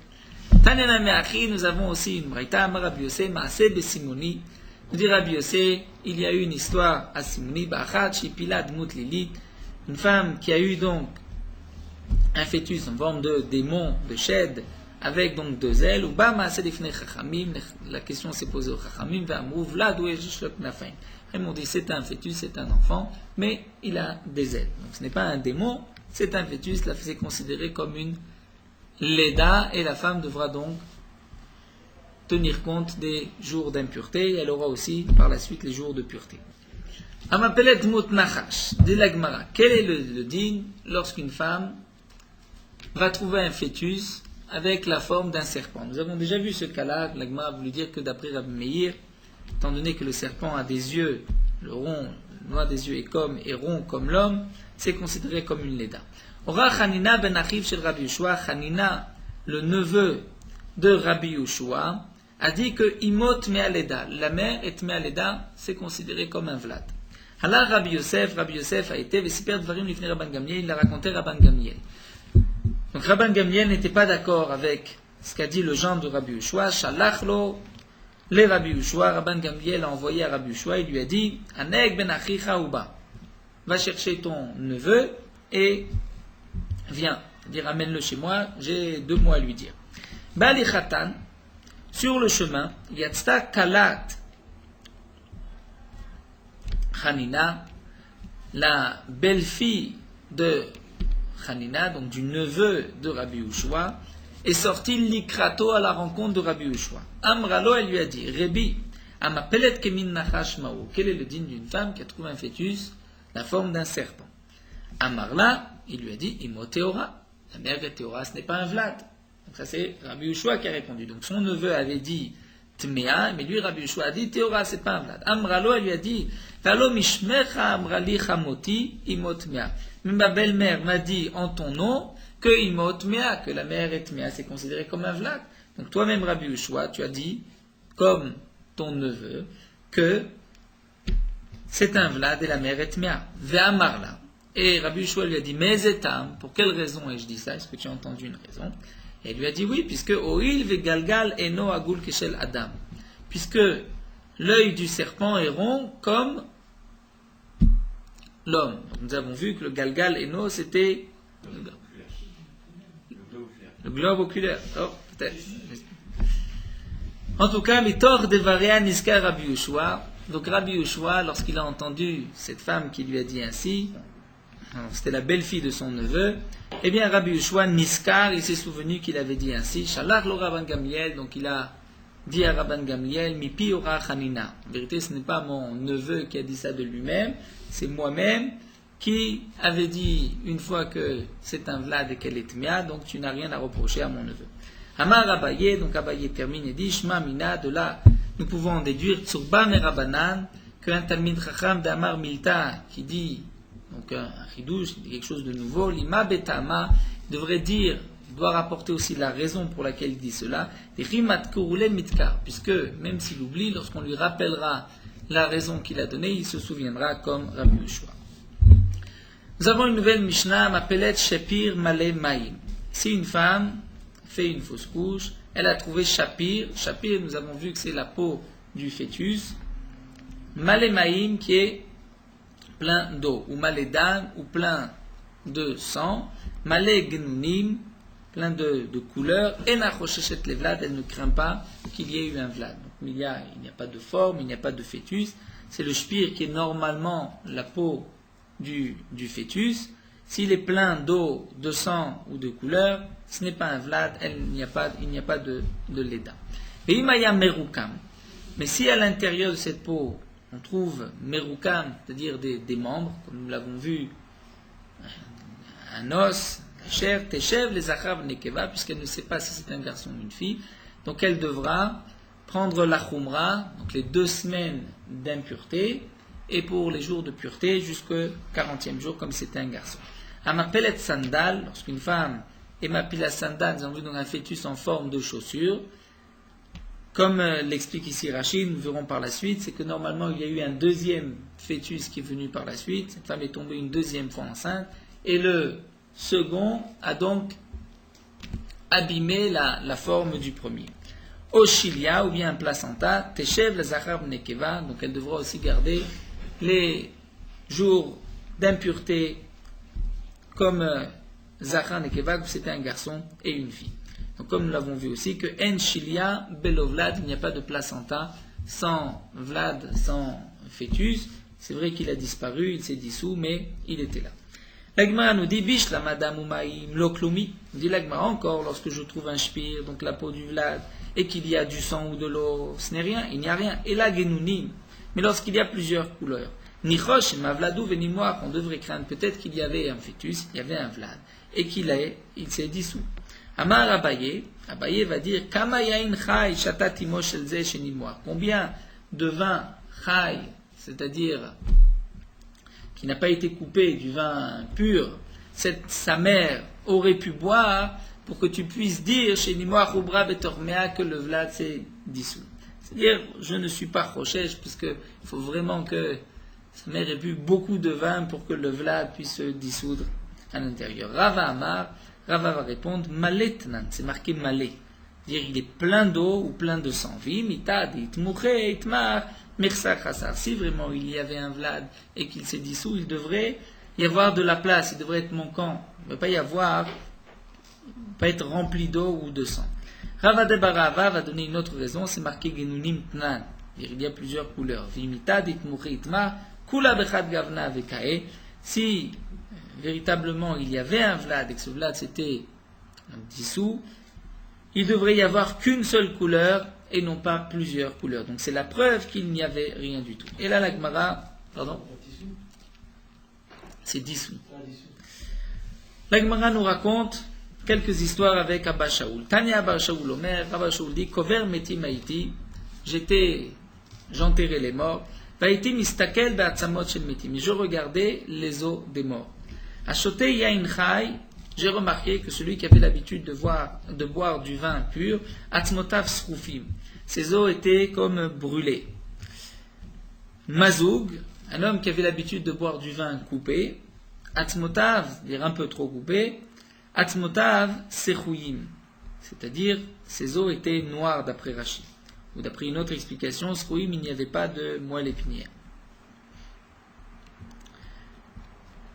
Tanena Meachi, nous avons aussi une Braïta, Rabbi Yossé, Maaseh Besimoni. Nous dit Rabbi Yossé, il y a eu une histoire à Simoni, Bachat, Shipila Dmut Lilith, une femme qui a eu donc un fœtus en forme de démon, de shed, avec donc 2 ailes, ou Bama Sedifne Chachamim, la question s'est posée au Chachamim, Vamrou Vladou et Shlok Nafaim. Ils m'ont dit c'est un fœtus, c'est un enfant, mais il a des ailes. Donc ce n'est pas un démon, c'est un fœtus, là c'est considéré comme une Leda, et la femme devra donc tenir compte des jours d'impureté, et elle aura aussi par la suite les jours de pureté. Amapelet Mut Nachash, de la Gemara. Quel est le din lorsqu'une femme va trouver un fœtus avec la forme d'un serpent? Nous avons déjà vu ce cas-là, la Gemara a voulu dire que d'après Rabbi Meir, étant donné que le serpent a des yeux, le noir des yeux est rond comme l'homme, c'est considéré comme une Leda. Ora Chanina ben Achiv shel Rabbi Yoshua, Chanina, le neveu de Rabbi Yoshua, a dit que Imot Mea Leda, la mère et Mea Leda, c'est considéré comme un Vlad. Alors Rabbi Yosef a été, Vesiper Dvarim Lifnei Rabban Gamliel, il a raconté Rabban Gamliel. Donc Rabban Gamliel n'était pas d'accord avec ce qu'a dit le gendre de Rabbi Yoshua, Shalachlo, le Rabbi Yoshua, Rabban Gamliel a envoyé à Rabbi Yoshua, il lui a dit, Aneg ben Achicha Uba, va chercher ton neveu et viens, dire amène-le chez moi, j'ai 2 mots à lui dire. Bali Khatan, sur le chemin, Yatzta Kalat Chanina, la belle-fille de Hanina, donc du neveu de Rabbi Yehoshua, est sortie likrato à la rencontre de Rabbi Yehoshua. Amralo, elle lui a dit, Rebi, amapelet kemin nachash mao. Quel est le digne d'une femme qui a trouvé un fœtus, la forme d'un serpent? Amarla, il lui a dit, Imo Théora. La mère de Théora, ce n'est pas un Vlad. Donc ça c'est Rabbi Yehoshua qui a répondu. Donc son neveu avait dit Tmea, mais lui Rabbi Yehoshua a dit Théora, c'est pas un Vlad. Amralo, elle lui a dit, Valo mishmecha amrali chamoti imo Tmea. Mais ma belle-mère m'a dit en ton nom que imo Tmea, que la mère est Tmea, c'est considéré comme un Vlad. Donc toi-même Rabbi Yehoshua, tu as dit, comme ton neveu, que c'est un Vlad et la mère est Tmea. Ve'amarla. Et Rabbi Yehoshua lui a dit, mais etam, pour quelle raison ai-je dit ça? Est-ce que tu as entendu une raison? Et il lui a dit oui, puisque Oil vegalgal eno agul keshel Adam. Puisque l'œil du serpent est rond comme l'homme. Donc nous avons vu que le galgal eno c'était le globe oculaire. Oh, peut-être. En tout cas, mitor devaria niska Rabbi Yehoshua. Donc Rabbi Yehoshua, lorsqu'il a entendu cette femme qui lui a dit ainsi, c'était la belle-fille de son neveu, eh bien Rabbi Yehoshua niskar, il s'est souvenu qu'il avait dit ainsi, Shalach lo Rabban Gamliel, donc il a dit à Rabban Gamliel, Mipi ora Hanina. En vérité, ce n'est pas mon neveu qui a dit ça de lui-même, c'est moi-même qui avait dit une fois que c'est un Vlad et qu'elle est Tmea, donc tu n'as rien à reprocher à mon neveu. Amar Abaye, donc Abaye termine et dit, Shma Mina, de là, nous pouvons en déduire, Tsurba Merabanan, qu'un Talmid Chacham d'Amar Milta, qui dit, donc un chidouche, quelque chose de nouveau, l'ima betama devrait dire, il doit rapporter aussi la raison pour laquelle il dit cela, puisque même s'il oublie, lorsqu'on lui rappellera la raison qu'il a donnée, il se souviendra comme Rabbi Yehoshua. Nous avons une nouvelle Mishnah, m'appelait Shapir Male Maïm. Si une femme fait une fausse couche, elle a trouvé Shapir. Shapir, nous avons vu que c'est la peau du fœtus. Male Maïm qui est plein d'eau, ou malédan, ou plein de sang, malé gnunim, plein de couleurs, et nachoshechet le vlad, elle ne craint pas qu'il y ait eu un vlad. Donc, il n'y a pas de forme, il n'y a pas de fœtus, c'est le shpir qui est normalement la peau du fœtus. S'il est plein d'eau, de sang ou de couleurs, ce n'est pas un vlad, il n'y a pas de leda. Et imaya merukam, mais si à l'intérieur de cette peau, on trouve merukam, c'est-à-dire des membres, comme nous l'avons vu, un os, la chair, teshev, les achab nekeva, puisqu'elle ne sait pas si c'est un garçon ou une fille, donc elle devra prendre la khumra, donc les 2 semaines d'impureté, et pour les jours de pureté jusqu'au 40e jour, comme c'était un garçon. Amapelet sandal, lorsqu'une femme émapile la sandal, nous avons vu dans un fœtus en forme de chaussure, comme l'explique ici Rachid, nous verrons par la suite, c'est que normalement il y a eu un deuxième fœtus qui est venu par la suite, cette femme est tombée une deuxième fois enceinte, et le second a donc abîmé la forme du premier. Oshilia, ou bien un placenta, Teshev la Zachar Nekeva, donc elle devra aussi garder les jours d'impureté comme Zachar Nekeva, que c'était un garçon et une fille. Donc, comme nous l'avons vu aussi, que En Shilia Belovlad, il n'y a pas de placenta sans Vlad, sans fœtus. C'est vrai qu'il a disparu, il s'est dissous, mais il était là. L'Agmara nous dit Bish la Madame Umaïm Loklumi. Dit l'Agmara encore, lorsque je trouve un shpir, donc la peau du Vlad, et qu'il y a du sang ou de l'eau, ce n'est rien, il n'y a rien. Et là, Genunim. Mais lorsqu'il y a plusieurs couleurs, Nichosh, Mavladou, Venimoir, on devrait craindre peut-être qu'il y avait un fœtus, il y avait un Vlad, et il s'est dissous. Amar Abaye, Abaye va dire Kamayain Chai Shatatimo Shelze Shenimoir. Combien de vin Chai, c'est-à-dire qui n'a pas été coupé du vin pur, sa mère aurait pu boire pour que tu puisses dire chez Nimoir Ubra Betormea que le Vlad s'est dissous. C'est-à-dire, je ne suis pas Rochesh, puisque il faut vraiment que sa mère ait bu beaucoup de vin pour que le Vlad puisse se dissoudre à l'intérieur. Rava Amar, Rava va répondre Maletnan, c'est marqué Malé. C'est-à-dire, il est plein d'eau ou plein de sang. Vimitad, Itmouche, Itmar, Mirsa Khassar. Si vraiment il y avait un Vlad et qu'il s'est dissous, il devrait y avoir de la place, il devrait être manquant. Il ne va pas être rempli d'eau ou de sang. Rava de Barava va donner une autre raison, c'est marqué Genunim Tnan. Il y a plusieurs couleurs. Vimitad, Itmouche, Itmar, Kula Bechad Gavna Vekae. Si véritablement il y avait un vlad et que ce vlad s'était dissous, il devrait y avoir qu'une seule couleur et non pas plusieurs couleurs. Donc c'est la preuve qu'il n'y avait rien du tout. Et là la Gemara, pardon, c'est dissous. La Gemara nous raconte quelques histoires avec Abba Shaul. Tanya Abba Shaul Omer, Abba Shaul dit, Kover meti maïti, j'enterrais les morts, vaïti mistakel be'atzamot shel meti, mais je regardais les os des morts. Achote yain chai, j'ai remarqué que celui qui avait l'habitude de boire du vin pur, atzmotav sroufim, ses os étaient comme brûlés. Mazoug, un homme qui avait l'habitude de boire du vin coupé, atzmotav, c'est-à-dire un peu trop coupé, atzmotav sechuyim, c'est-à-dire ses os étaient noirs d'après Rashi. Ou d'après une autre explication, sechuyim, il n'y avait pas de moelle épinière.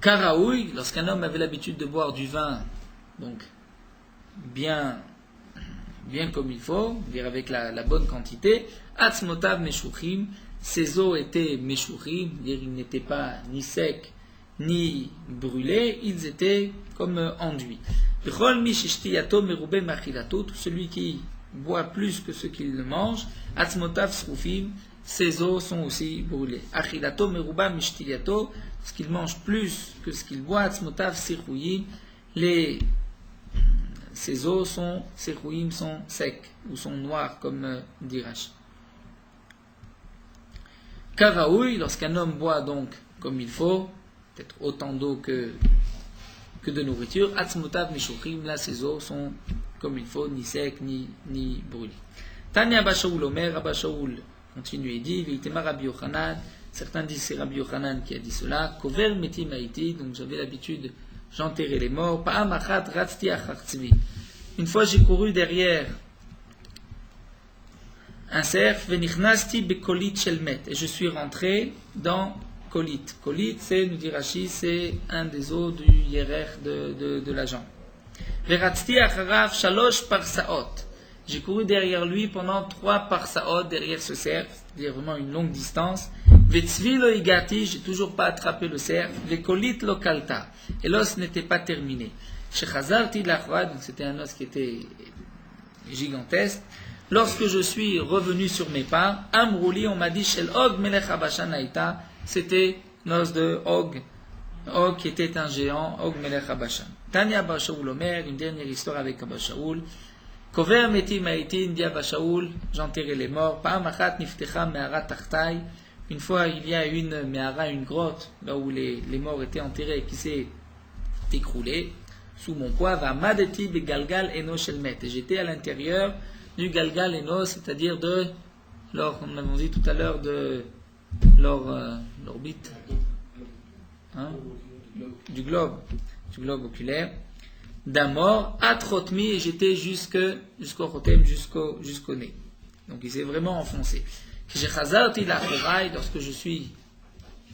Karaoui, lorsqu'un homme avait l'habitude de boire du vin, donc bien comme il faut, dire avec la bonne quantité, atzmotav meshuchim, ses os étaient meshuchim, dire ils n'étaient pas ni secs ni brûlés, ils étaient comme enduits. Bechol mi shishtiyato merube machilato, tout celui qui boit plus que ce qu'il ne mange, atzmotav srufim, ses os sont aussi brûlés. Achilato meruba mishtiyato, ce qu'il mange plus que ce qu'il boit, atzmotav siruyim, ses os sont secs ou sont noirs comme dit Rashi. Karaoui, lorsqu'un homme boit donc comme il faut, peut-être autant d'eau que de nourriture, atzmotav mishuchim, là ses os sont comme il faut, ni secs ni brûlés. Tanya Abba Shaul Omer, Abba Shaul continue et dit, V'itema Rabbi Yochanan, certains disent c'est Rabbi Yochanan qui a dit cela, Kover meti maïti, donc j'avais l'habitude, j'enterrais les morts, Pa'am achat ratzti achar tzvi. Une fois j'ai couru derrière un cerf, Venichnasti bekolit shel met, et je suis rentré dans kolit. Kolit, c'est, nous dit Rashi, c'est un des os du hierarch de la jambe. Veratzti acharav shalosh parsaot. J'ai couru derrière lui pendant 3 parsaot, derrière ce cerf, c'est-à-dire vraiment une longue distance. Vetzvi lo igati, j'ai toujours pas attrapé le cerf. Vekolit lo kalta, et l'os n'était pas terminé. Shechazarti lachra, donc c'était un os qui était gigantesque. Lorsque je suis revenu sur mes pas, Amrouli, on m'a dit Shel Og Melech Habashan Haïta, c'était l'os de Og qui était un géant, Og Melech Habashan. Tanya Abba Shaul Omer, une dernière histoire avec Abba Shaul. Kover Meti Maïtin, dit Abba Shaul, j'enterrais les morts. Pa'am achat niftecha me'ara tachtai. Une fois, il y a une me'ara, une grotte, là où les morts étaient enterrés, qui s'est écroulée sous mon poids. Va madeti begalgal eno shel met. Et j'étais à l'intérieur du galgal eno, c'est-à-dire de leur, comme nous l'avons dit tout à l'heure, de l'orbite, du globe oculaire, d'un mort, atrotmi, et j'étais jusqu'au rotem, jusqu'au nez. Donc il s'est vraiment enfoncé. Lorsque je suis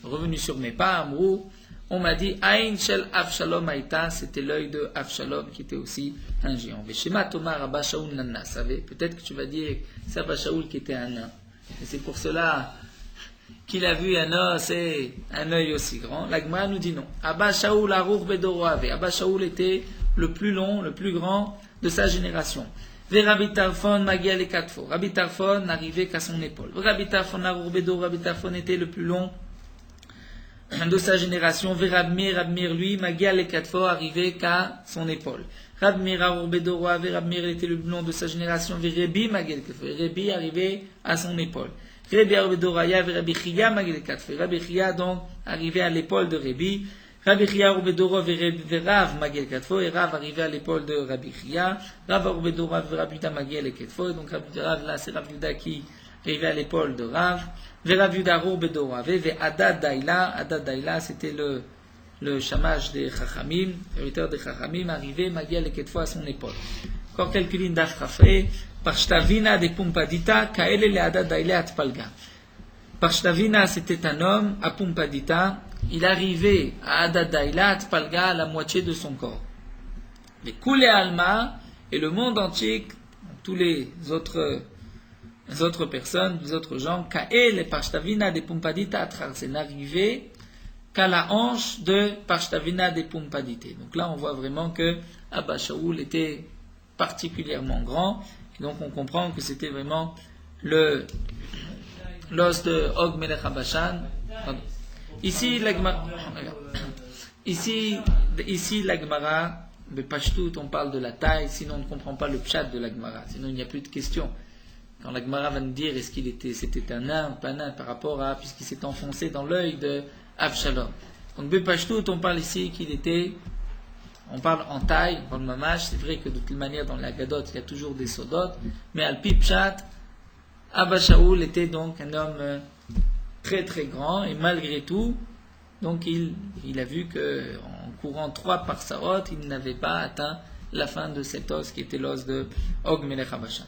revenu sur mes pas, Amrou, on m'a dit Ain shel Avshalom Haïta, c'était l'œil de Avshalom qui était aussi un géant. Veshema Tomar Abba Shaul Nanna, savez, peut-être que tu vas dire c'est Abba Shaul qui était un nain. Et c'est pour cela qu'il a vu un os et un œil aussi grand. La Gemara nous dit non. Abba Shaul Arour Bedoro Ave. Abba Shaul était le plus long, le plus grand de sa génération. Ve Rabbi Tarfon Magia le Katfo. Rabbi Tarfon n'arrivait qu'à son épaule. Rabbi Tarfon Arour Bedoro, Rabbi Tarfon était le plus long de sa génération. Ve Rabmir lui, Magia le Katfo, arrivait qu'à son épaule. Rabmir Arour Bedoro Ave, Rabmir était le plus long de sa génération. Ve Rebi Magia le Katfo. Rebi arrivait à son épaule. Rabbi Arbedoraya et Rabbi Chia Magel Katfe. Rabbi Chia donc arrivé à l'épaule de Rabbi. Rabbi Chia Arbedoro et Rav Magel Katfo. Et Rav arrivé à l'épaule de Rabbi Chia. Rav Arbedoro et Rabbi Yuda Magel Katfo. Donc Rav là c'est Rav Yuda qui arrivé à l'épaule de Rav. Rav Yuda Arbedoro et Adad Daila. Adad Daila c'était le chamash des Chachamim, l'auteur des Chachamim, arrivé Magel Katfo à son épaule. Encore quelques lignes d'Afrafé. Parshtavina de Pumpadita, Kaele le Adad Daila Atpalga. Parshtavina, c'était un homme, à Pumpadita, il arrivait à Adad Daila Atpalga à la moitié de son corps. Les Kule Alma et le monde entier, tous les autres personnes, les autres gens, Kaele Parshtavina de Pumpadita Atrarsen, arrivaient qu'à la hanche de Pashtavina des Pumpadité. Donc là, on voit vraiment que Abba Shaul était particulièrement grand. Et donc on comprend que c'était vraiment l'os de Og Melech Habashan. Ici, la Gemara, de Pashtout, on parle de la taille, sinon on ne comprend pas le pshat de la Gemara, sinon il n'y a plus de question. Quand la Gemara va nous dire est-ce c'était un nain ou pas un nain par rapport à, puisqu'il s'est enfoncé dans l'œil de Avshalom. Donc de Pashtout, on parle ici on parle en taille, on parle mamash. C'est vrai que de toute manière dans la Gadot il y a toujours des sodot, mais al pi pshat, Abba Shaul était donc un homme très très grand, et malgré tout, donc il a vu que en courant 3 parsaot, il n'avait pas atteint la fin de cet os qui était l'os de Og Melech Habashan.